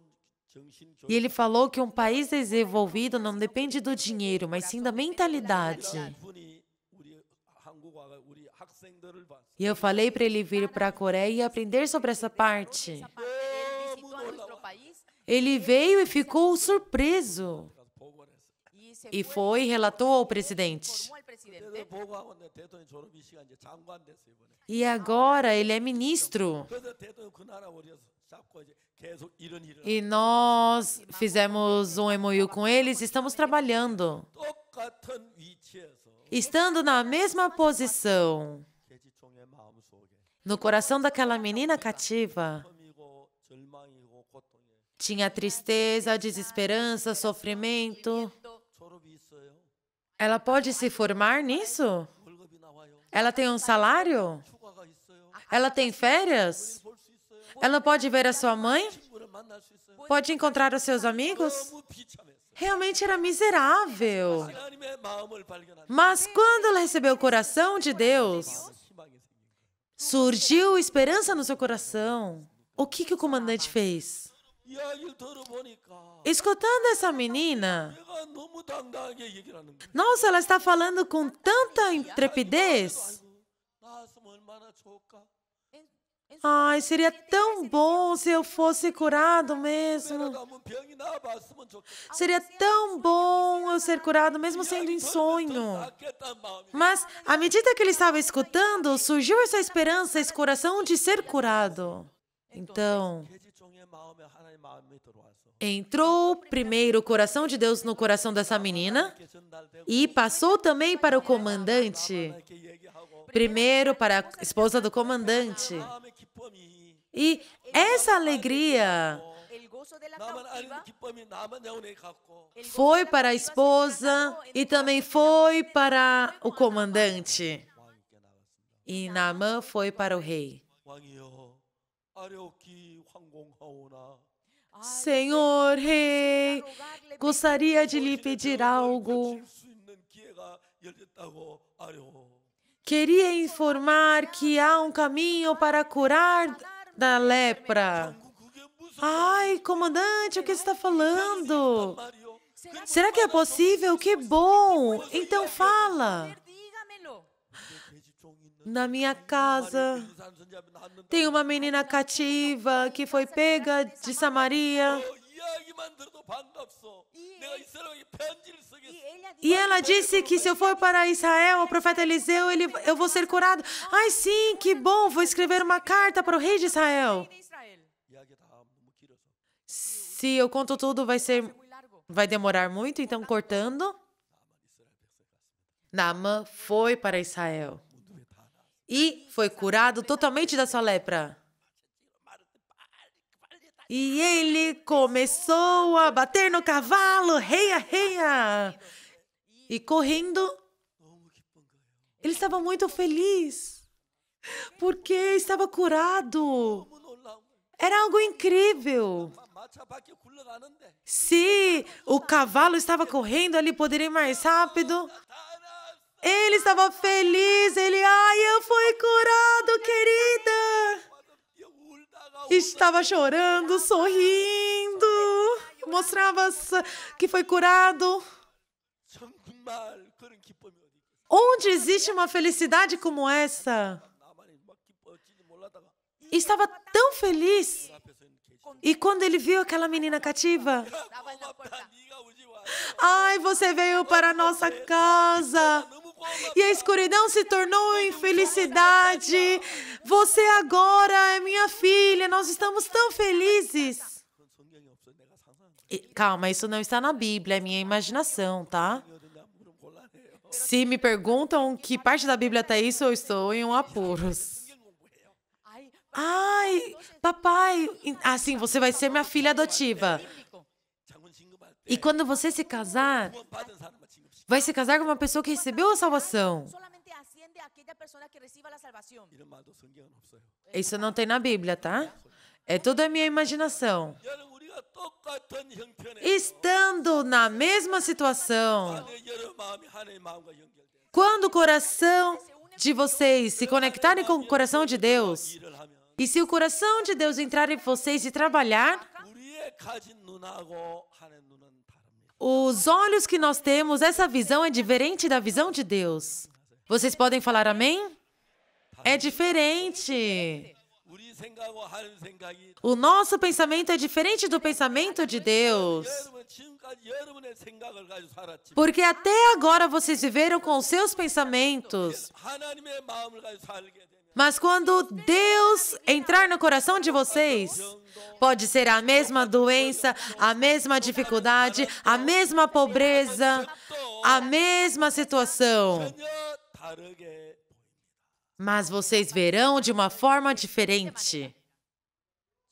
정신 E ele falou que um país desenvolvido não depende do dinheiro, mas sim da mentalidade. 분이 우리 한국 와가 우리 학생들을 봤어. E eu falei para ele vir para a Coreia e aprender sobre essa parte. esa parte, él visitó a nuestro país Ele veio e ficou surpreso. 가서 보고를 했어. y se E fue, foi e relatou ao presidente. 그래서 informó al presidente. 보고하고 내 대통령 졸업이 시간 이제 장관 됐어 이번에. E agora ele é ministro. 그래서 대통령 그 나라 우리가 잡고 이제 계속 이런 일을 E nós fizemos um MOU com eles e estamos trabalhando. 똑같은 위치에서 Estando na mesma posição, 계지총의 마음 속에 no coração daquela menina cativa, 험이고 절망이고 고통에 tinha tristeza, desesperança, sofrimento. 졸업이 있어요. Ela pode se formar nisso? 월급이 나와요. Ela tem um salário? 휴가가 있어요. Ela tem férias? 볼 수 있어요. Ela pode ver a sua mãe? 친구를 만날 수 있어요. Pode encontrar os seus amigos? 너무 비참했어. Realmente era miserável. 하나님의 마음을 발견한 Mas quando ela recebeu o coração de Deus, 희망이 생긴 거예요. surgiu esperança no seu coração. O que o comandante fez? 이야기를 들어보니까 Escutando essa menina, 내가 너무 당당하게 얘기를 하는 거예요. nossa, ela está falando com tanta intrepidez. 나왔으면 얼마나 좋을까? Ai, seria tão bom se eu fosse curado mesmo. 내가 한번 병이 나와봤으면 좋겠다. Seria tão bom eu ser curado mesmo sendo em sonho. 낫겠다는 마음이. Mas, à medida que ele estava escutando, surgiu essa esperança, esse coração de ser curado. Então, 계지총의 마음에 하나님의 마음이 들어와서 entrou primeiro o coração de Deus no coração dessa menina 이렇게 전달되고 e passou também para o comandante. 이렇게 얘기하고 Primeiro para a esposa do comandante. 마음의 기쁨이 E essa alegria El gozo de la 나만 아는 cautiva 기쁨이 나만 영혼에 갖고 foi para a esposa e também foi para o comandante. 왕께 나갔습니다. E Naamã foi para o rei. 왕이여 아뢰옵기 황공하오나 Senhor rei, gostaria de lhe pedir algo. 수 있는 기회가 열렸다고 아뢰오. Queria informar que há um caminho para curar da lepra. 그게 무슨 Ai, comandante, o que você está falando? 말이요? Será que é possível? Que bom! Então fala. dígamelo. 계집종 있는 Na minha casa 이산 선자비 낳았는데 tem uma menina cativa que foi pega de Samaria. 이야기만 들어도 반갑소. 내가 이 사람에게 편지를 쓰겠어. E ela disse que se eu for para Israel, o profeta Eliseu, eu vou ser curado. Ai, sim, que bom! Vou escrever uma carta para o rei de Israel. De Israel. 이야기 다 너무 길어서 Se eu conto tudo, Muy largo. vai demorar muito, então cortando. Naamã foi para Israel 문두에 다 나왔어. e foi curado totalmente da sua lepra. E ele começou a bater no cavalo, reia, reia. E correndo, 너무 기쁜 거예요. ele estava muito feliz, porque estava curado. 너무 놀라운 거예요. Era algo incrível. 마차 밖에 굴러가는데 Se o cavalo estava correndo, ele poderia ir mais rápido. 다 나왔어. Ele estava feliz, ai, eu fui curado, querida. 울다가 Estava chorando, sorrindo, mostrava que foi curado. 정말 그런 기쁨이 어디 있겠어. Onde existe uma felicidade como essa? 나만이 막 기뻐지지 몰라다가 Estava tão feliz. 앞에서 있는 계시. E quando ele viu aquela menina cativa, Estaba en la puerta. 네가 오지 마. ai, você veio para a nossa casa. 너무 고마워. E a escuridão se tornou em felicidade. Você agora é minha filha, nós estamos tão felizes. 그건 성경이 없어. 내가 상상한 거야. Calma, isso não está na Bíblia, é minha imaginação, tá? 어디냐 물으면 곤란해요. Se me perguntam que parte da Bíblia está isso, eu estou em um apuros. 성경 공부해요. Ai, papai, assim, você vai ser minha filha adotiva. 장군 진급할 때 E quando você se casar, 구원 받은 사람만 진급시켜. vai se casar com uma pessoa que recebeu a salvação. Solamente asciende a aquella persona que reciba la salvación. 이런 말도 성경은 없어요. Isso não tem na Bíblia, tá? É tudo a minha imaginação. 여러분 우리가 똑같은 형편에 Estando na mesma situação, 안에 여러 마음이 하나님의 마음과 연결돼. quando o coração de vocês se conectarem com o coração de Deus, 일을 하면 e se o coração de Deus entrar em vocês e trabalhar, 우리의 가진 눈하고 하나님 눈은 다릅니다. os olhos que nós temos, essa visão é diferente da visão de Deus. Vocês podem falar amém? É diferente. 우리 생각하고 하나님 생각이 O nosso pensamento é diferente do pensamento de Deus. 여러분 지금까지 여러분의 생각을 가지고 살았지만 Porque até agora vocês viveram com os seus pensamentos. 하나님의 마음을 가지고 살게 되면 Mas quando Deus entrar no coração de vocês, pode ser a mesma doença, a mesma dificuldade, a mesma pobreza, a mesma situação. 전혀 다르게 Mas vocês verão de uma forma diferente.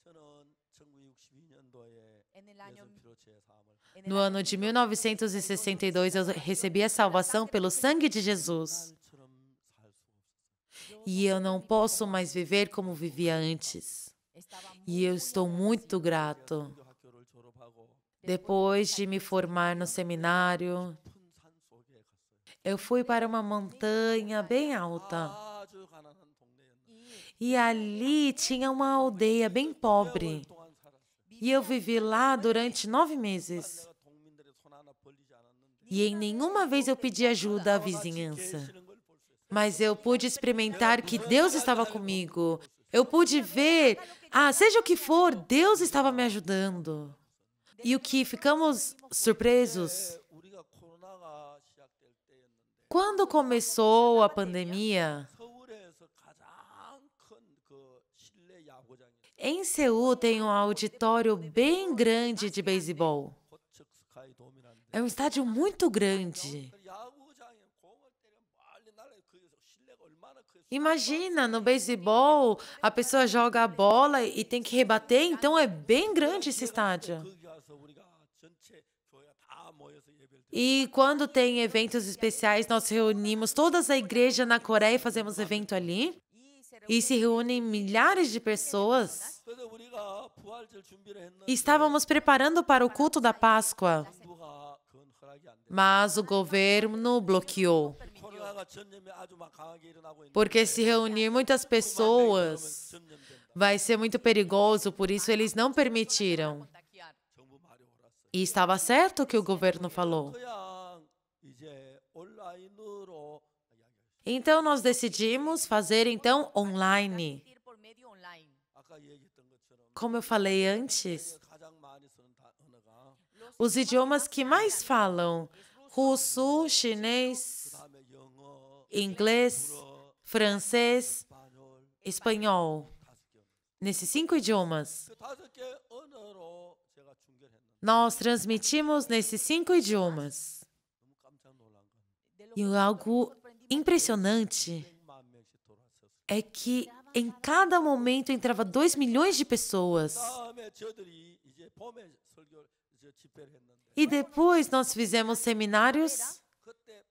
저는 1962년도에 En el año, 예수 피로 제3을 en el No ano de 1962, eu recebi a salvação pelo sangue de Jesus. 처럼 살 수 없어요. E eu não posso mais viver como vivia antes. estaba E eu estou muito grato. 학교를 졸업하고 Depois de me formar no seminário, 큰 산 속에 갔어요. eu fui para uma montanha bem alta. 아주 가난한 동네였는데 E ali tinha uma aldeia bem pobre. 동안 살았어요. E eu vivi lá durante 9 meses. 내가 동민들의 손 하나 벌리지 않았는데 E em nenhuma vez eu pedi ajuda à vizinhança. 계시는 걸 볼 수 있어요. Mas eu pude experimentar que Deus estava comigo. Eu pude ver, seja o que for, Deus estava me ajudando. E o que ficamos surpresos, 우리가 코로나가 시작될 때였는데 quando começou a pandemia, 서울에서 가장 큰 그 실내 야구장이 em Seul tem um auditório bem grande de beisebol. 고척 스카이 돔이라는데 É um estádio muito grande. 야구장에 공을 때려 멀리 날아 그 실내가 얼마나 커요. Imagina, no beisebol, a pessoa joga a bola e tem que rebater, então é bem grande esse estádio. 거기 가서 우리가 전체 교회가 다 모여서 예배를 드리고 E quando tem eventos especiais, nós reunimos toda a igreja na Coreia e fazemos evento ali. E se reúnem milhares de pessoas. 그래서 우리가 부활절 준비를 했는데 E estávamos preparando para o culto da Páscoa, 정부가 그건 허락이 안 돼. mas o governo bloqueou. 코로나가 전염이 아주 막 강하게 일어나고 있는데 Porque se reunir muitas pessoas 전염된다. vai ser muito perigoso, por isso eles não permitiram. contagiar. 정부 말이 옳았어요. E estava certo o que o governo falou. 그냥 이제 온라인으로 이야기했어요. Então nós decidimos fazer então online. Ir por medio online. 아까 얘기했던 것처럼 Como eu falei antes, 가장 많이 쓰는 언어가 os idiomas que mais falam russo, chinês, 그다음에 영어, inglês, 불어, francês, 스파뇰 espanhol. 5개. Nesses 5 idiomas. 그 5개 언어로 제가 중계를 했는데 Nós transmitimos nesses 5 idiomas. 너무 깜짝 놀란 건 De lo E algo impressionante 100만 명씩 돌아섰어요. é que em cada momento entrava 2 milhões de pessoas. 다음에 저들이 이제 봄에 설교 집회를 했는데 E depois nós fizemos seminários 그때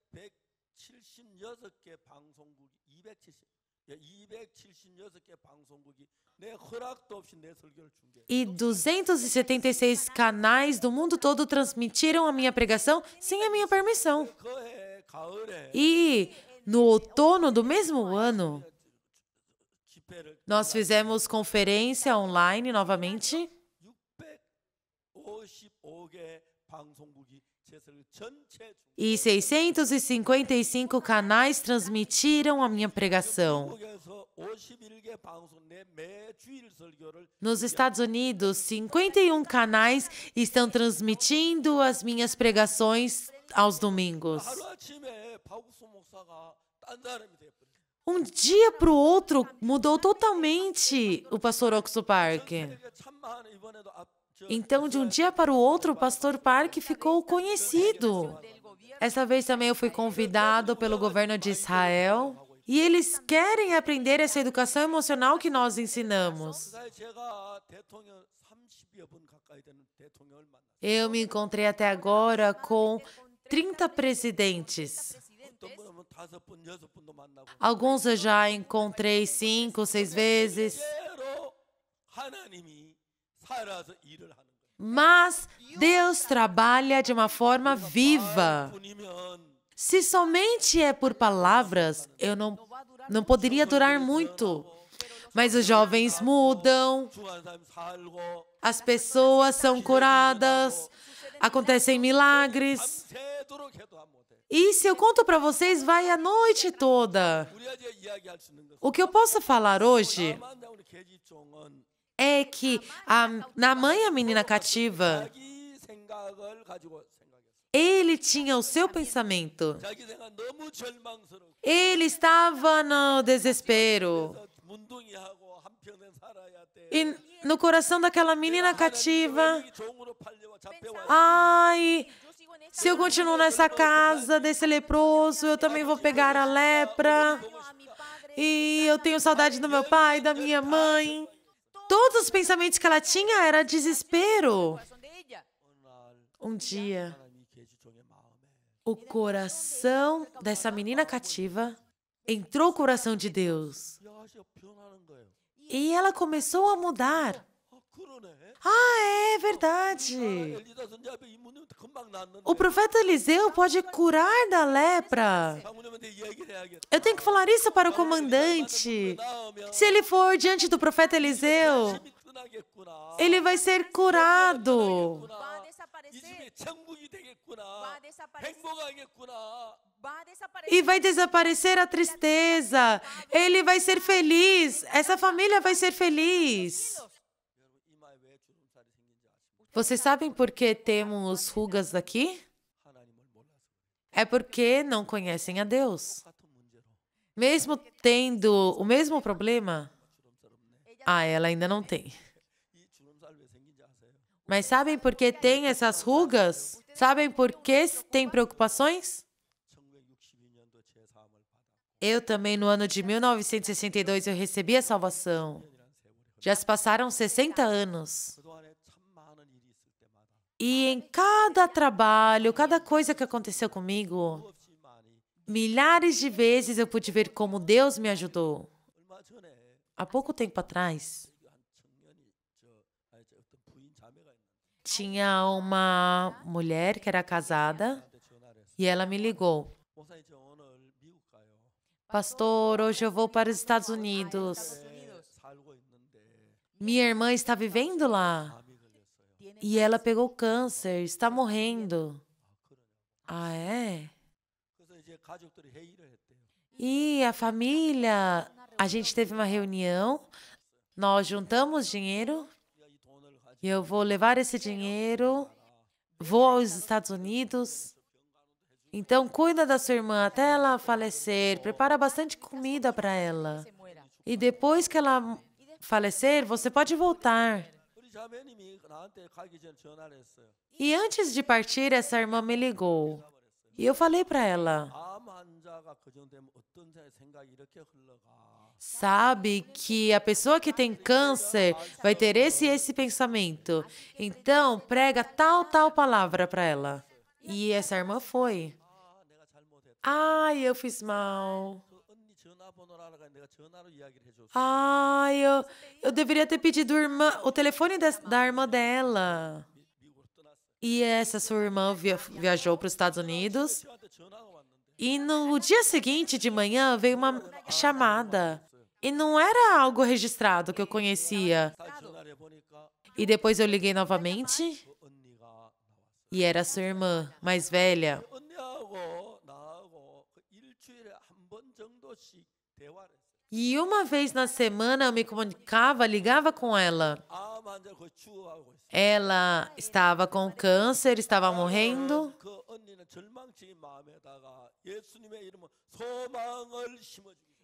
176개 방송국이 276개 방송국이 내 허락도 없이 내 설교를 중계해. e 276 canais do mundo todo transmitiram a minha pregação sem a minha permissão. 그해 가을에 E no outono do mesmo ano, 집회를 nós fizemos conferência online novamente 655개 방송국이 제 설교 전체 e 655 canais transmitiram a minha pregação. 중국에서 51개 방송 내 매주일 설교를 Nos Estados Unidos, 51 canais estão transmitindo as minhas pregações aos domingos. 하루아침에 박우수 목사가 딴 사람이 돼버려. Um dia para o outro, mudou totalmente o pastor Oxo Park. Então, de um dia para o outro, o pastor Park ficou conhecido. Essa vez também eu fui convidado pelo governo de Israel. E eles querem aprender essa educação emocional que nós ensinamos. Eu me encontrei até agora com 30 presidentes. Alguns eu já encontrei 5, 6 vezes. Mas Deus trabalha de uma forma viva. Se somente é por palavras, eu não poderia durar muito. Mas os jovens mudam, as pessoas são curadas, acontecem milagres. E se eu conto para vocês, vai a noite toda. O que eu posso falar hoje é que na mãe, a menina cativa, ele tinha o seu pensamento. Ele estava no desespero. E no coração daquela menina cativa, ai, se eu continuo nessa casa desse leproso, eu também vou pegar a lepra. E eu tenho saudade do meu pai, da minha mãe. Todos os pensamentos que ela tinha era desespero. Um dia, o coração dessa menina cativa entrou o coração de Deus. E ela começou a mudar. Ah, é verdade. O profeta Eliseu pode curar da lepra. Eu tenho que falar isso para o comandante. Se ele for diante do profeta Eliseu, ele vai ser curado. E vai desaparecer a tristeza. Ele vai ser feliz. Essa família vai ser feliz. Vocês sabem por que temos rugas aqui? É porque não conhecem a Deus. Mesmo tendo o mesmo problema, ela ainda não tem. Mas sabem por que tem essas rugas? Sabem por que tem preocupações? Eu também, no ano de 1962, eu recebi a salvação. Já se passaram 60 anos. E em cada trabalho, cada coisa que aconteceu comigo, milhares de vezes eu pude ver como Deus me ajudou. Há pouco tempo atrás, tinha uma mulher que era casada e ela me ligou. Pastor, hoje eu vou para os Estados Unidos. Minha irmã está vivendo lá. E ela pegou câncer, está morrendo. Ah, é? E a família, a gente teve uma reunião, nós juntamos dinheiro, e eu vou levar esse dinheiro, vou aos Estados Unidos. Então, cuida da sua irmã até ela falecer, prepara bastante comida para ela. E depois que ela falecer, você pode voltar. E antes de partir, essa irmã me ligou. E eu falei para ela, sabe que a pessoa que tem câncer vai ter esse pensamento. Então, prega tal palavra para ela. E essa irmã foi. Ai, eu fiz mal. Ai, eu deveria ter pedido o telefone da irmã dela. E essa sua irmã viajou para os Estados Unidos. E no dia seguinte, de manhã, veio uma chamada. E não era algo registrado que eu conhecia. E depois eu liguei novamente. E era a sua irmã, mais velha. E uma vez na semana eu me comunicava, ligava com ela. Ela estava com câncer, estava morrendo.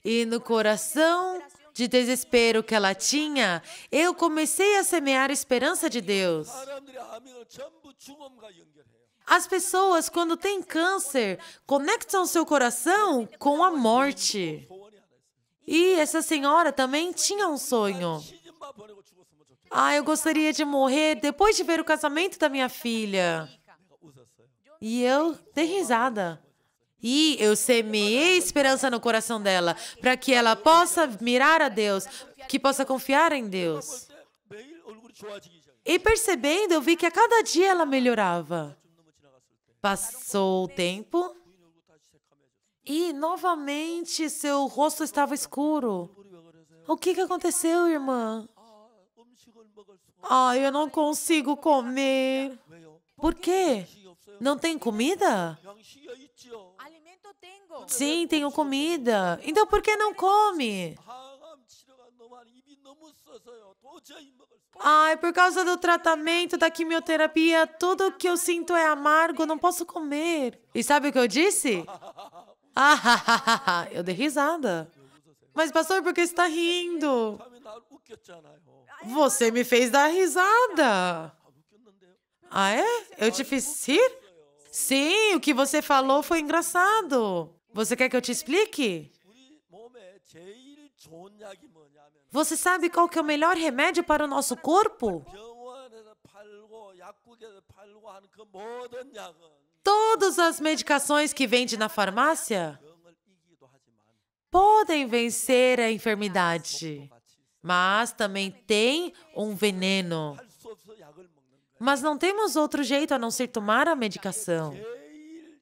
E no coração de desespero que ela tinha, eu comecei a semear a esperança de Deus. 사람들의 아멘을 전부 죽음과 연결해요. As pessoas, quando têm câncer, conectam seu coração com a morte. 소원이 하나 있어요. E essa senhora também tinha um sonho. 시집만 보내고 죽었으면 좋겠다. Ah, eu gostaria de morrer depois de ver o casamento da minha filha. 내가 웃었어요. E eu dei risada. E eu semeei esperança no coração dela, para que ela possa mirar a Deus, que possa confiar em Deus. 볼 때 매일 얼굴이 좋아지기 시작해요. E percebendo, eu vi que a cada dia ela melhorava. 좀 넘어 지나갔을 때 Passou o tempo 부인이 얼굴 다시 새카매졌어요. e novamente seu rosto estava escuro. 얼굴이 왜 그러세요? O que aconteceu, irmã? 음식을 먹을 수가 Eu não consigo comer. 왜요? Por quê? 양식이 없어요? Não tem comida? 양식이 있지요. Alimento tengo. Sim, tenho comida. Então por que não come? 항암 치료가 너무 많이 입이 너무 써서요. 도저히 먹을 수 Ai, por causa do tratamento da quimioterapia, tudo que eu sinto é amargo, não posso comer. E sabe o que eu disse? Eu dei risada. Mas, pastor, por que você está rindo? 하면 날 웃겼잖아요. Você me fez dar risada. 웃겼는데요. Ah, é? Eu te fiz rir? Sim, o que você falou foi engraçado. Você quer que eu te explique? 우리 몸에 제일 좋은 약이 뭐냐면 Você sabe qual que é o melhor remédio para o nosso corpo? 병원에서 팔고 약국에서 팔고 하는 그 모든 약은 Todas as medicações que vende na farmácia 병을 이기기도 하지만 podem vencer a enfermidade, 같이 mas também tem um veneno. 할 수 없어 약을 먹는 거예요. Mas não temos outro jeito a não ser tomar a medicação. 제일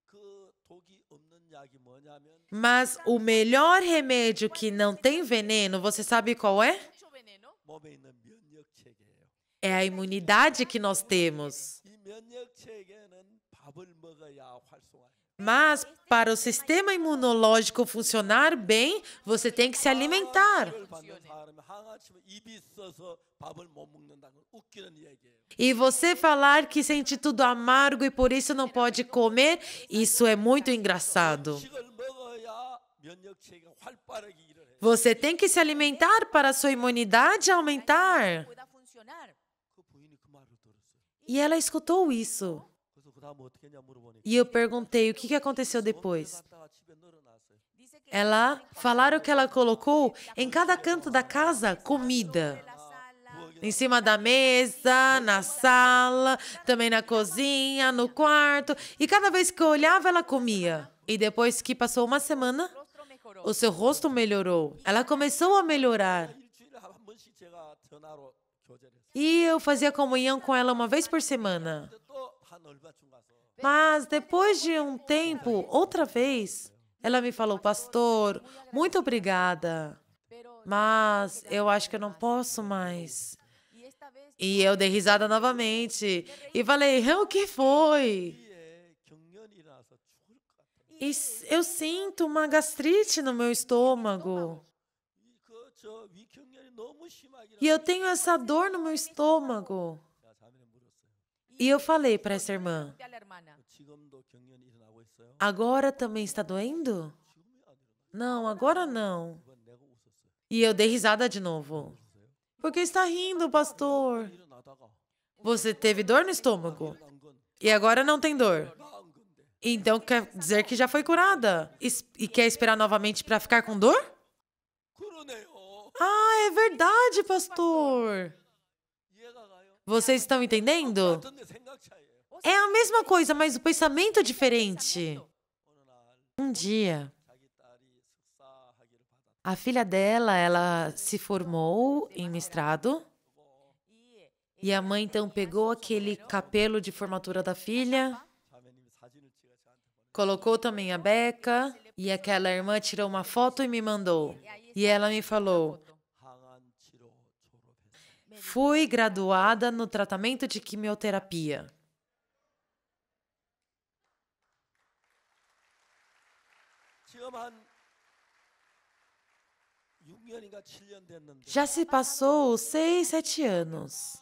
그 독이 없는 약이 뭐냐면 Mas o melhor remédio que não tem veneno, você sabe qual é? Mucho veneno. 몸에 있는 면역 체계예요. É a imunidade que nós temos. 이 면역 체계는 밥을 먹어야 활성화해요. Mas para o sistema imunológico funcionar bem, você tem que se alimentar. 치료를 받는 사람이 항아침에 입이 써서 밥을 못 먹는다는 건 웃기는 얘기예요. E você falar que sente tudo amargo e por isso não pode comer, isso é muito engraçado. 식을 먹어야 면역 체계가 활발하게 일을 해요. Você tem que se alimentar para a sua imunidade aumentar. Pueda funcionar. 그 부인이 그 말을 들었어요. E ela escutou isso. 그래서 그 다음 어떻게 했냐 물어보니까 E eu perguntei o que aconteceu depois. 갖다가 집에 널어놨어요. Dice que Ela falaram que ela colocou em cada canto da casa comida. la sala, Em cima da mesa, na sala, também na cozinha, no quarto. E cada vez que eu olhava, ela comia. E depois que passou uma semana, el rostro mejoró. o seu rosto melhorou. Ela começou a melhorar. 일주일에 한 번씩 제가 전화로 교제를 했어요. E eu fazia comunhão com ela uma vez por semana. 근데 또 한 얼마쯤 가서 Mas depois de um tempo, outra vez, ela me falou: Pastor, muito obrigada, Pero mas eu acho que eu não posso mais. y esta vez E eu dei risada novamente e falei: O que foi? 위에 경련이 일어나서 죽을 것 같아요. Eu sinto uma gastrite no meu estômago. 저 위경련이 너무 심하게 E eu tenho essa dor no meu estômago. 제가 자매에 물었어요. E eu falei para essa irmã: a la hermana. 지금도 경련이 일어나고 있어요? Agora também está doendo? 지금이 안 일어나. Não, agora não. 이건 내가 웃었어요. E eu dei risada de novo. Por que está rindo, pastor? 일어나다가 Você teve dor no estômago 일어난 건 e agora não tem dor. 나은 건데. Então quer dizer que já foi curada. E quer esperar novamente para ficar com dor? 그러네요. É verdade, pastor. 이해가 가요? Vocês estão entendendo? 같은데 생각 차이예요. É a mesma coisa, mas o pensamento é diferente. 어느 날 Um dia, 자기 딸이 석사학위를 받았고 a filha dela, ela se formou em mestrado. E a mãe então pegou aquele capelo de formatura da filha, 자매님이 사진을 찍어 저한테 보내. colocou também a beca, e aquela irmã tirou uma foto e me mandou. E ela me falou: 항암 치료 졸업했어요. Fui graduada no tratamento de quimioterapia. 지금 한 6년인가 7년 됐는데 Já se passou 6, 7 anos.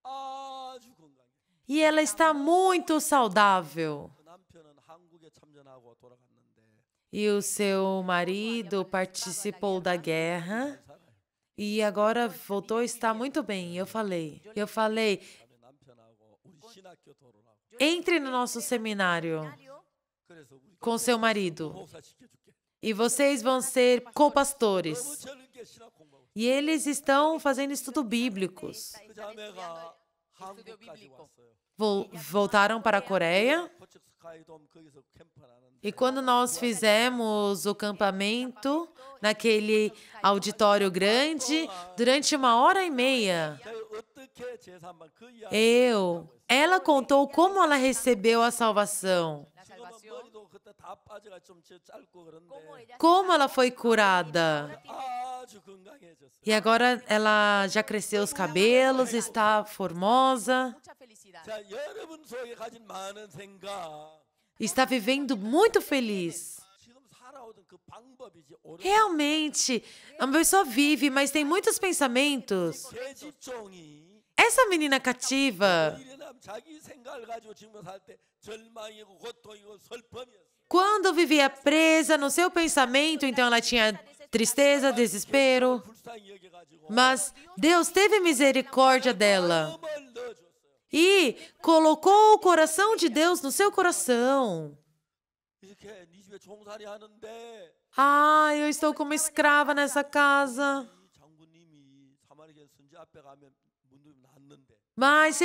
아주 건강해. E ela está muito saudável. 그 남편은 한국에 참전하고 돌아갔는데 E o seu marido participou da guerra e agora voltou e está muito bem. Eu falei, 다음에 남편하고 우리 신학교 돌아오라고. entre no nosso seminário 그래서 우리 com seu marido 목사 시켜줄게. e vocês vão ser 너무 copastores. 젊게 신학 공부하고. E eles estão fazendo estudo bíblicos. 그 자매가 한국까지 왔어요. Voltaram para a Coreia. 포츠 스카이돔 거기서 캠프를 하는데 E quando nós fizemos o campamento naquele auditório grande, durante 1h30, 어떻게 제3만 그 이야기 ela contou como ela recebeu a salvação, La 지금은 salvación, 머리도 그때 다 빠져가 좀 짧고 그런데 cómo ella como ela foi curada. 아주 건강해졌어요. E agora ela já cresceu os cabelos, está formosa, mucha felicidad. 자, 여러분 속에 가진 많은 생각 está vivendo muito feliz. 지금 살아오던 그 방법이지 오늘 Realmente, uma pessoa vive, mas tem muitos pensamentos. 새 집종이 Essa menina cativa, 일어나면 자기 생각을 가지고 지금 살 때 절망이고 고통이고 슬픔이었어요. quando vivia presa no seu pensamento, então ela tinha tristeza, desespero. 불쌍히 여겨가지고 Mas Deus teve misericórdia dela 마음을 넣어줬어요. e colocou o coração de Deus no seu coração. 이렇게 네 집에 종살이 하는데 Ah, eu estou como escrava nessa casa. 이 장군님이 사마리아 선지 앞에 가면 문을 닫는데 Mas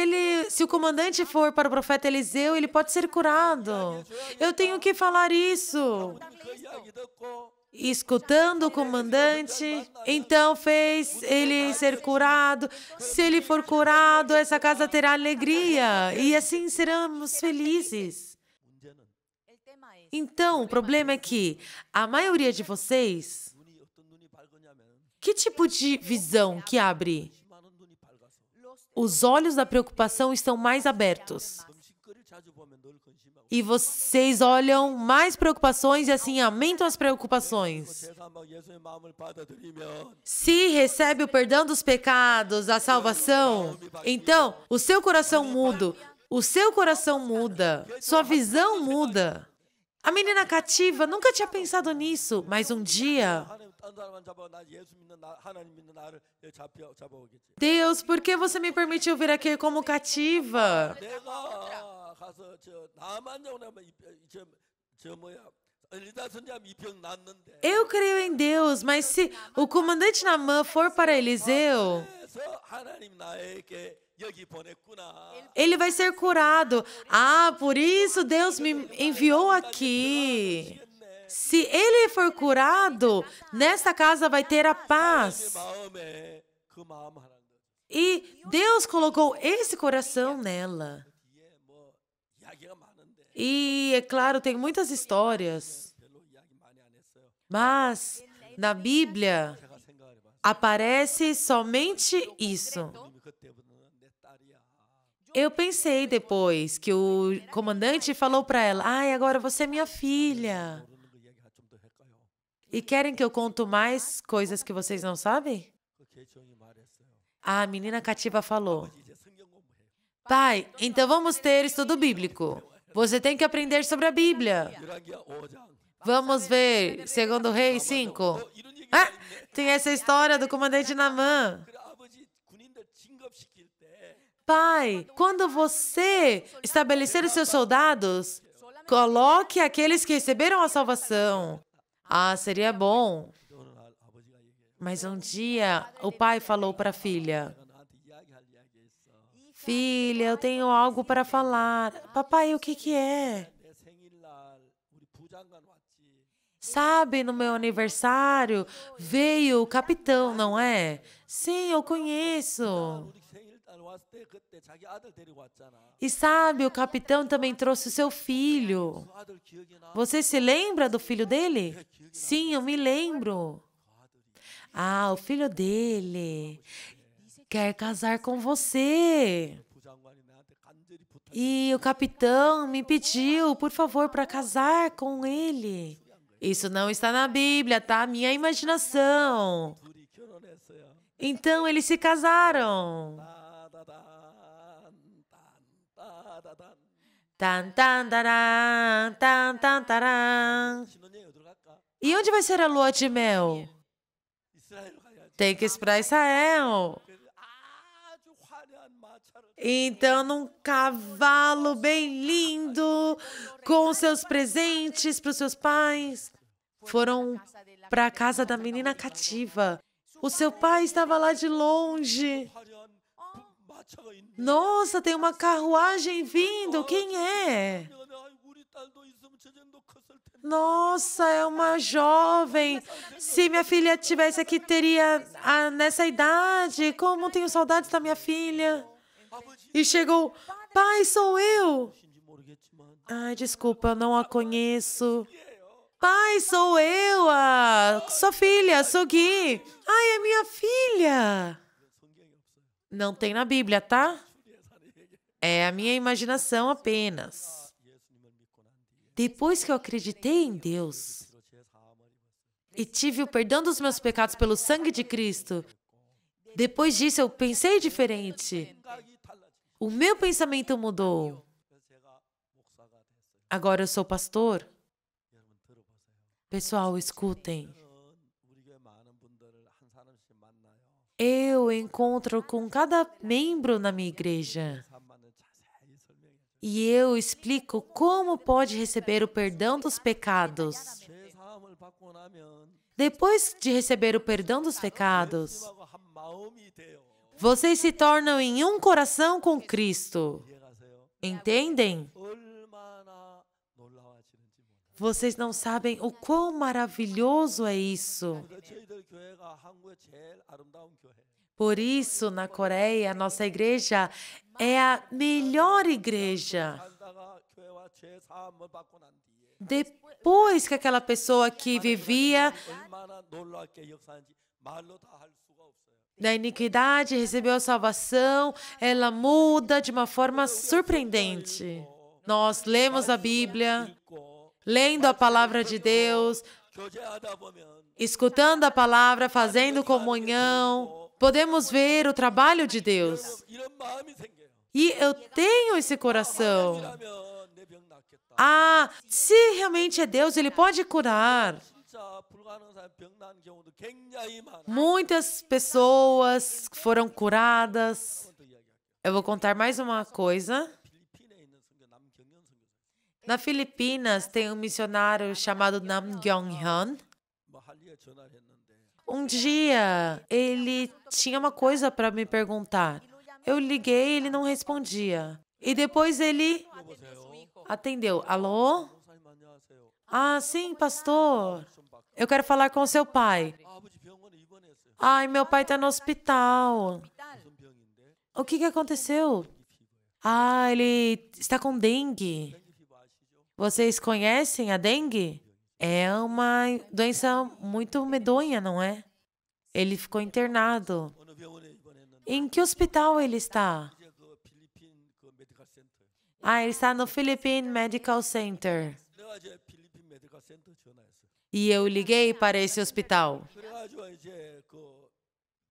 se o comandante for para o profeta Eliseu, ele pode ser curado. Eu tenho que falar isso. 장군님이 그 이야기 듣고 E escutando o comandante, então fez ele ser curado. Se ele for curado, essa casa terá alegria. E assim seremos felizes. 문제는 El tema es, Então, o problema é que a maioria de vocês, 눈이 어떤 눈이 밝으냐면 que tipo de visão que abre? 희망은 눈이 밝아서 los Os olhos da preocupação estão mais abertos. 금식거리를 자주 보면 늘 근심하고 E vocês olham mais preocupações e assim aumentam as preocupações. 제3막 예수의 마음을 받아들이면 Se recebe o perdão dos pecados, a salvação, então o seu coração muda. O seu coração muda. Sua visão muda. A menina cativa nunca tinha pensado nisso, mas um dia, 하나님 딴 사람만 잡아 나 예수 믿는 나 하나님 믿는 나를 잡아오겠지. Deus, por que você me permitiu vir aqui como cativa? 내가 가서 저 나만 영하면 저 뭐야 엘리다 선지자면 이 병 낫는데 Eu creio em Deus, mas se o comandante Naamã for para Eliseu, 그래서 하나님 나에게 여기 보냈구나. ele vai ser curado. Ah, por isso Deus me enviou aqui. Se ele for curado, nessa casa vai ter a 내 paz. 마음에 그 마음 하나님 E Deus colocou esse coração nela. 뒤에 뭐 이야기가 많은데 E, é claro, tem muitas histórias. 별로 이야기 많이 안 했어요. Mas na Bíblia 제가 생각을 해봤어요. aparece somente isso. 님이 그때부터는 내 딸이야. Eu pensei depois que o comandante falou para ela: "Ai, agora você é minha filha." 모르는 거 이야기가 좀 더 할까요? E querem que eu conto mais coisas que vocês não sabem? 그 개종이 말했어요. A menina cativa falou: 이제 성경 공부해요. "Pai, então vamos ter estudo bíblico. Você tem que aprender sobre a Bíblia." 열왕기하 5장. Vamos ver, segundo Reis 5. 이런 얘기가 Ah, 있네. tem essa história do comandante Naamã. 그래 아버지 군인들 진급시킬 때 Pai, quando você estabelecer os seus soldados, coloque aqueles que receberam a salvação. Ah, seria bom. 어느 날 아버지가 얘기해요. Mas um dia o pai falou para a filha: 내가 너한테 이야기할 이야기 있어. "Filha, eu tenho algo para falar." "Papai, o que é?" 내 생일날 우리 부장관 왔지. "Sabe, no meu aniversário veio o capitão, não é?" "Sim, eu conheço." 우리 생일날 왔을 때 그때 자기 아들 데리고 왔잖아. "E sabe, o capitão também trouxe o seu filho." 그 아들 기억이 나. "Você se lembra do filho dele?" "Sim, eu me lembro." "Ah, o filho dele quer casar com você." 부장관이 나한테 간절히 부탁. E o capitão me pediu, por favor, para casar com ele. Isso não está na Bíblia, tá? Minha imaginação. 둘이 결혼했어요. Então eles se casaram. 따다단 따다단. Tan, tan, taran, tan, tan, taran. 신혼여행 어디로 갈까? E onde vai ser a lua de mel? 이스라엘 가야지. Tem que ir para Israel. 그래서 아주 화려한 마차를 Então, num cavalo bem lindo, com seus presentes para os seus pais, foram para a casa da menina cativa. O seu pai estava lá de longe. 화려한 마차가 있네. Nossa, tem uma carruagem vindo. Quem é? 우리 딸도 있으면 저 정도 컸을 텐데. Nossa, é uma jovem. Se minha filha tivesse aqui, teria nessa idade. Como tenho saudades da minha filha. 아버지 E chegou, pai, sou eu. 신지 모르겠지만 Ai, desculpa, eu não a conheço. 예요. Pai, sou eu, sua filha, sou Gui. Ai, é minha filha. 성경이 없어요. Não tem na Bíblia, tá? 예산의 얘기. É a minha imaginação apenas. 예수님을 믿고 난 뒤에 Depois que eu acreditei em Deus 주로 제 사함을 입었어요. e tive o perdão dos meus pecados pelo sangue de Cristo, depois disso eu pensei diferente. 생각이 달라지고 O meu pensamento mudou. 그래서 제가 목사가 됐어요. Agora eu sou pastor. 여러분 들어보세요. Pessoal, escutem. 저는 우리 교회 많은 분들을 한 사람씩 만나요. Eu encontro com cada membro na minha igreja. 삶만은 자세히 설명해 줘요. E eu explico como pode receber o perdão dos pecados. 죄 사함을 받고 나면 Depois de receber o perdão dos pecados, 예수님하고 한 마음이 돼요. vocês se tornam em um coração com Cristo. 이해가세요? Entendem? 얼마나 놀라워지는지 몰라요. Vocês não sabem o quão maravilhoso é isso. 그러니까 저희들 교회가 한국의 제일 아름다운 교회. Por isso, na Coreia, a nossa igreja é a melhor igreja. 살다가 교회와 죄 사함을 받고 난 뒤에 Depois que aquela pessoa que vivia 얼마나 놀랍게 역사하는지 말로 다 할 수가 없어요. da iniquidade recebeu a salvação, ela muda de uma forma surpreendente. Nós lemos a Bíblia, 읽고 lendo a palavra de Deus, 교제하다 보면 escutando a palavra, fazendo comunhão, podemos ver o trabalho de Deus. 이런 마음이 생겨요. E eu tenho esse coração. 이라면 내 병 낫겠다. Se realmente é Deus, Ele pode curar. 진짜 불가능한 병난 경우도 굉장히 많아. Muitas pessoas foram curadas. 한번 더 이야기할게요. Eu vou contar mais uma coisa. 필리핀에 있는 선교 남경현 선교사. Na Filipinas tem um missionário chamado Nam Gyong-hyun. 뭐 할리에 전화를 했는데 Um dia ele tinha uma coisa para me perguntar. Eu liguei, ele não respondia. E depois ele 여보세요. atendeu. Alô? 목사님 안녕하세요. Sim, pastor. Eu quero falar com seu pai. 아버지 병원에 입원했어요. Ai, meu pai está no hospital. 무슨 병인데? O que aconteceu? 피부예요. Ele está com dengue. 땡기 피부 아시죠? Vocês conhecem a dengue? É uma doença muito medonha, não é? Ele ficou internado. 어느 병원에 입원했는데 Em que hospital ele está? 이제 그 필리핀 그 메디컬 센터. Ele está no Philippine Medical Center. 내가 이제 필리핀 메디컬 센터 전화했어요. E eu liguei para esse hospital. 그래가지고 이제 그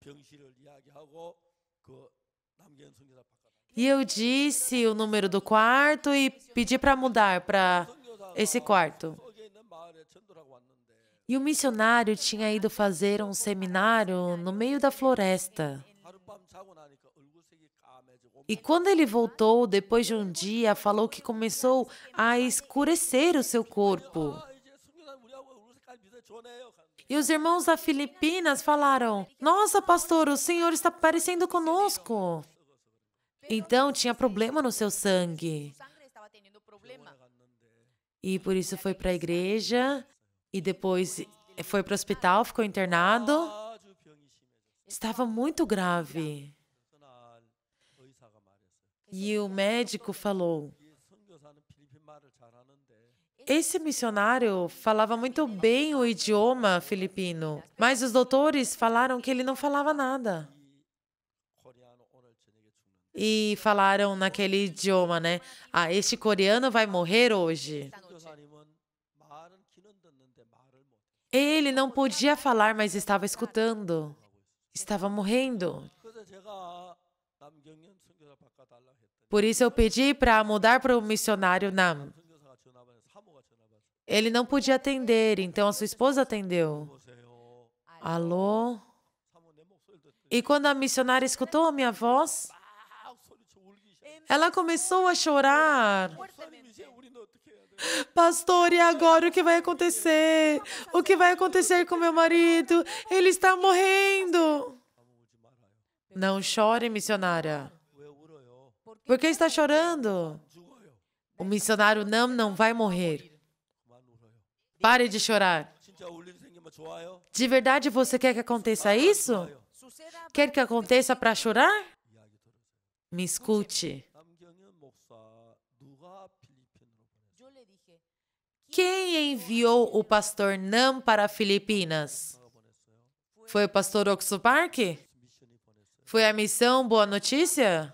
병실을 이야기하고 그 남경 선교사 바꿔. E eu disse o número do quarto e pedi para mudar para esse quarto. 속에 있는 마을에 전도라고 왔는데 E o missionário tinha ido fazer um seminário no meio da floresta. 하룻밤 자고 나니까 얼굴색이 까매지고 E quando ele voltou, depois de um dia, falou que começou a escurecer o seu corpo. 아, 이제 선교사님 우리하고 얼굴 색깔 비슷해 좋네요. E os irmãos da Filipinas falaram: Nossa, pastor, o senhor está parecendo conosco. Então tinha problema no seu sangue. Sangre estaba teniendo problemas. E por isso foi para a igreja e depois foi para o hospital, ficou internado. 아주 병이 심해졌어요. Estava muito grave. 그날 의사가 말했어요. E o médico falou: 이 선교사는 필리핀 말을 잘하는데 Esse missionário falava muito bem o idioma filipino, mas os doutores falaram que ele não falava nada. 이 코리아는 오늘 저녁에 죽는다. E falaram naquele idioma, né? Este coreano vai morrer hoje. 선교사님은 말은 귀는 듣는데 말을 못. Ele não podia falar, mas estava escutando. Estava morrendo. 그래서 제가 남경현 선교사 바꿔달라 했더니 Por isso eu pedi para mudar para o missionário Nam. 선교사가 전화 받아서 사모가 전화 받았어요. Ele não podia atender, então a sua esposa atendeu. 여보세요. Alô? 사모 내 목소리를 듣더니 E quando a missionária escutou a minha voz, 막 소리쳐 울기 시작해. ela começou a chorar. 목사님이세 우리는 어떻게 해야 돼? Pastor, e agora o que vai acontecer? O que vai acontecer com meu marido? Ele está morrendo. 사모 울지 말아요. Não chore, missionária. 왜 울어요? Por que está chorando? 죽어요. O missionário não vai morrer. 그만 울어요. Pare de chorar. 진짜 울 일이 생기면 좋아요? De verdade você quer que aconteça isso? 좋아요. Quer que aconteça para chorar? 이야기 들으세요. Me escute. 남경현 목사 누가 필리핀으로 보냈어요? Yo le dije, Quem enviou o pastor Nam para Filipinas? 누가 보냈어요? Foi o pastor Oxo Park? 미션이 보냈어요. Foi a missão Boa Notícia?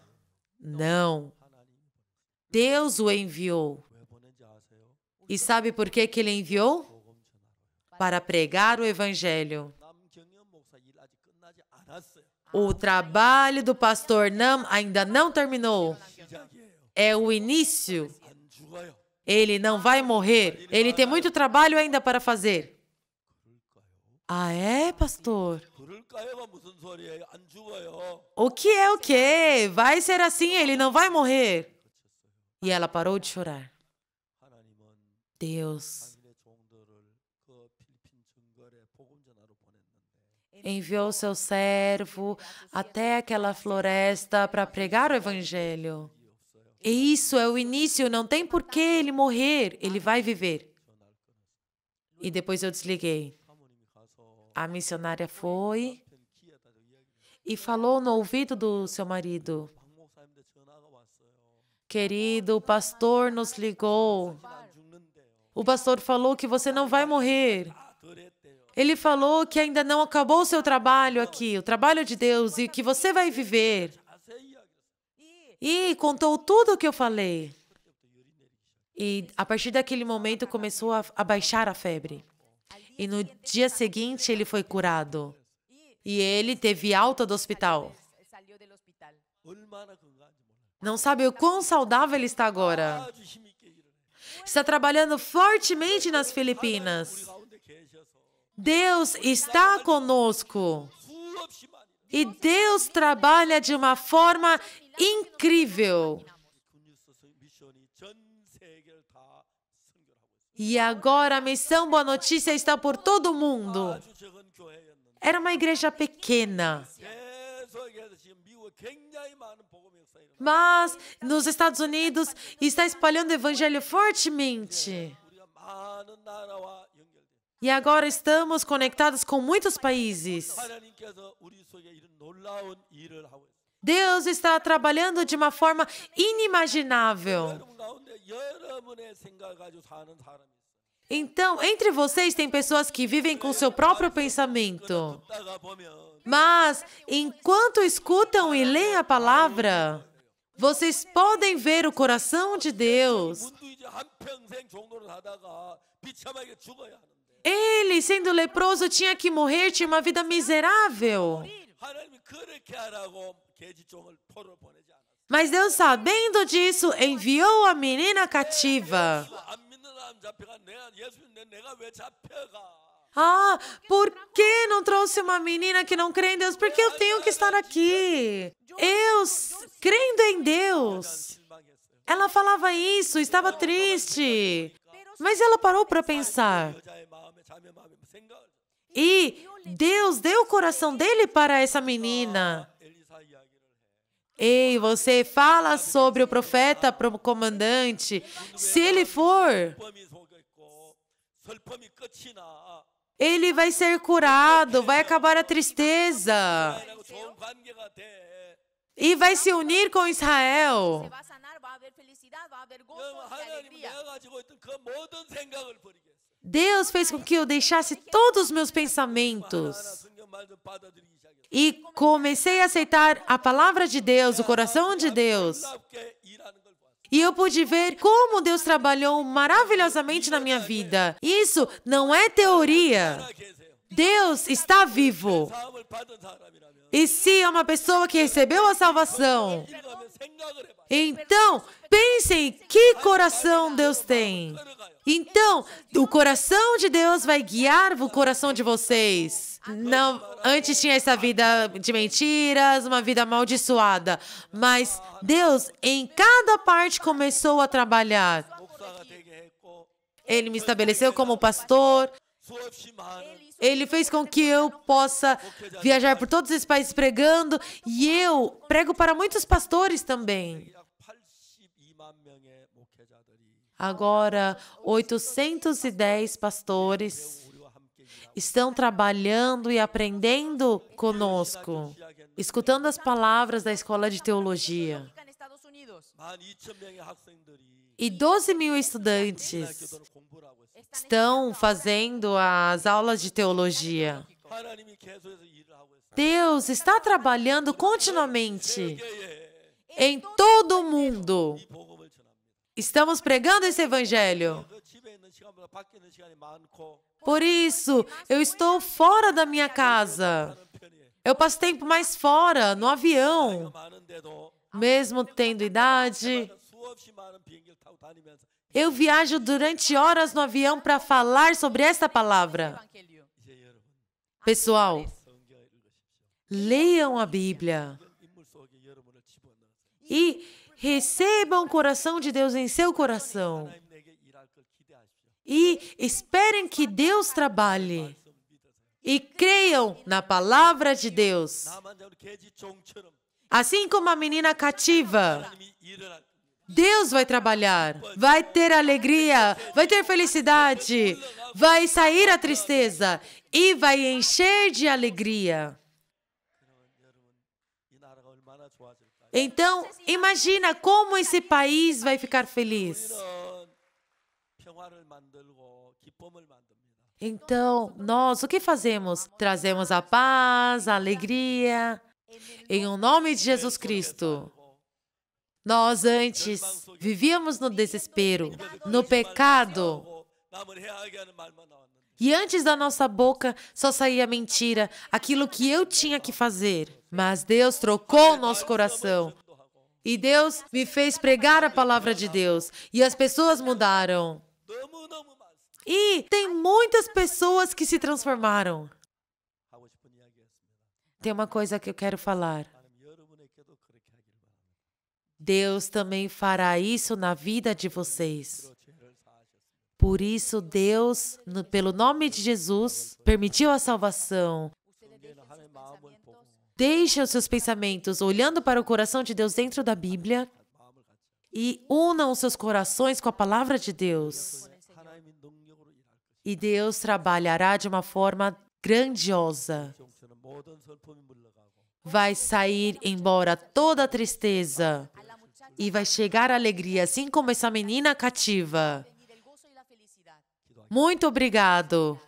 Não. 하나님이 보냈어요. Deus o enviou. 왜 보낸지 아세요? E sabe por que ele enviou? 복음 전하러요. Para pregar o evangelho. 남경현 목사 일 아직 끝나지 않았어요. O trabalho do pastor Nam ainda não terminou. 시작이에요. É o início. 안 죽어요. Ele não vai morrer. Ele tem muito trabalho ainda para fazer. 그럴까요? Ah, é, pastor? 그럴까요가 무슨 소리예요? 안 죽어요. O que é o quê? Vai ser assim, ele não vai morrer. 그쳤어요. E ela parou de chorar. 하나님은 Deus 당신의 종들을 그 필리핀 정글에 복음 전하러 보냈는데 enviou seu servo até aquela floresta para pregar o evangelho. 일이 없어요. E isso é o início, não tem por que ele morrer, ele vai viver. 전화를 끊었어요. E depois eu desliguei. 사모님이 가서 A missionária foi 편 기에다가 이야기를 e falou no ouvido do seu marido: 박 목사님한테 전화가 왔어요. Querido, o pastor nos ligou. 안 죽는데요. O pastor falou que você não vai morrer. 다 덜했대요. Ele falou que ainda não acabou o seu trabalho aqui, o trabalho de Deus, e que você vai viver. 자세히 이야기했어요. E contou tudo o que eu falei. 그때부터 열이 내리기 시작해요. E a partir daquele momento começou a baixar a febre. E no dia seguinte ele foi curado. E ele teve alta do hospital. salió del hospital. 얼마나 건강한지 몰라요. Não sabe o quão saudável ele está agora. 아주 힘있게 일을 해요. Está trabalhando fortemente nas 우리 Filipinas. 가운데 계셔서 Deus está conosco. 수없이 많이 E Deus trabalha de uma forma incrível. 굿뉴스 미션이 전 세계를 다 선교하고 있어요. E agora a missão Boa Notícia está por todo o mundo. 아주 적은 교회였는데 Era uma igreja pequena. 계속해서 지금 미국에 굉장히 많은 복음 역사가 일어나고 Mas nos Estados Unidos está espalhando o evangelho fortemente. 우리가 많은 나라와 연결돼요. E agora estamos conectados com muitos países. 하나님께서 우리 속에 이런 놀라운 일을 하고 있어요. Deus está trabalhando de uma forma inimaginável. 여러분 가운데 여러분의 생각을 가지고 사는 사람이 있어요. Então, entre vocês tem pessoas que vivem com seu próprio pensamento. 듣다가 보면 Mas, enquanto escutam e leem a palavra, vocês podem ver o coração de Deus. 문두이지 한평생 종로를 하다가 비참하게 죽어야 하는데 Ele, sendo leproso, tinha que morrer, tinha uma vida miserável. 하나님이 그렇게 하라고 계집종을 포로 보내지 않았어요. Mas Deus, sabendo disso, enviou a menina cativa. 안 믿는 사람 잡혀가 내가 예수님 내가 왜 잡혀가? Ah, por que não trouxe uma menina que não crê em Deus? Por que eu tenho que estar aqui? Eu, crendo em Deus. 실망했어요. Ela falava isso, estava triste. Mas ela parou para pensar. 여자의 마음에 자매 마음에 생각을 E Deus deu o coração dele para essa menina. 엘리사 이야기를 해. Ei, você fala sobre o profeta pro comandante. Se ele for, 슬픔이 속였고 슬픔이 끝이 나. ele vai ser curado, vai acabar a tristeza 하나님하고 좋은 관계가 돼. e vai se unir com Israel. Se va a sanar, va a haber felicidad, va a haber gozo 여러분, y 하나님은 alegría. 내가 가지고 있던 그 모든 생각을 버리겠어요. Deus fez com que eu deixasse todos os meus 하나하나 pensamentos 성경 말도 받아들이기 시작했어요. e comecei a aceitar a palavra de Deus, o coração de Deus. 놀랍게 일하는 걸 봤어요. E eu pude ver como Deus trabalhou maravilhosamente na minha vida. Isso não é teoria. 하나 계세요. Deus está vivo. 사함을 받은 사람이라면 E se é uma pessoa que recebeu a salvação, 읽으면 생각을 해봐. então pensem que coração Deus tem. 걸어가요. Então, o coração de Deus vai guiar o coração de vocês. Não, antes tinha essa vida de mentiras, uma vida amaldiçoada. Mas Deus, em cada parte, começou a trabalhar. 목사가 되게 했고 Ele me estabeleceu como pastor. 수없이 많은 Ele fez com que eu possa viajar por todos esses países pregando. E eu prego para muitos pastores também. 약 82만 명의 목회자들이 Agora, 810 pastores 우리와 함께 일하고 estão trabalhando e aprendendo conosco, escutando as palavras da escola de teologia. en Estados Unidos 12,000명의 학생들이 E 12 mil estudantes 교도는 공부를 하고 있습니다. estão fazendo as aulas de teologia. 하나님이 계속해서 일을 하고 있어요. Deus está trabalhando continuamente 세계에 em todo o mundo. 이 복음을 전합니다. Estamos pregando esse evangelho. 그 집에 있는 시간보다 밖에 있는 시간이 많고 Por isso, eu estou fora da minha casa. 하는 편이에요. Eu passo tempo mais fora, no avião. 많은데도 Mesmo tendo idade, 수없이 많은 비행기를 타고 다니면서 eu viajo durante horas no avião para falar sobre esta palavra. evangelio. 이제 여러분 Pessoal, 성경을 읽으십시오. leiam a Bíblia 인물 속에 여러분을 집어넣으세요. e recebam o coração de Deus em seu coração. 하나님 내게 일할 걸 기대하십시오. E esperem que Deus trabalhe. 말씀 믿으세요. E creiam na palavra de Deus. 나만 우리 계집종처럼 Assim como a menina cativa, 하나님이 일을 할 Deus vai trabalhar, vai ter alegria, vai ter felicidade, vai sair a tristeza e vai encher de alegria. 그러면 여러분 이 나라가 얼마나 좋아질까요? Então, imagina como esse país vai ficar feliz. 우리는 평화를 만들고 기쁨을 만듭니다. Então, nós o que fazemos? Trazemos a paz, a alegria, em o nome de Jesus Cristo. Nós antes vivíamos no desespero, no pecado. 하고 남을 해하게 하는 말만 나왔는데 E antes da nossa boca só saía mentira, aquilo que eu tinha que fazer. Mas Deus trocou o nosso coração. 전도하고 E Deus me fez pregar a palavra de Deus. E as pessoas mudaram. 너무너무 많습니다. E tem muitas pessoas que se transformaram. 하고 싶은 이야기였습니다. Tem uma coisa que eu quero falar. 하나님 여러분에게도 그렇게 하기를 바랍니다. Deus também fará isso na vida de vocês. 그리고 죄를 사하셨습니다. Por isso, Deus, pelo nome de Jesus, permitiu a salvação. 성경에는 하나님의 마음을 보고 Deixe os seus pensamentos olhando para o coração de Deus dentro da Bíblia 마음을 같이 e unam os seus corações com a palavra de Deus. 하나님의 능력으로 일할 것입니다. E Deus trabalhará de uma forma grandiosa. 정처럼 모든 슬픔이 물러가고 Vai sair embora toda a tristeza A la muchacha e vai chegar a alegria, assim como essa menina cativa. venir el gozo y la felicidad. Muito obrigado.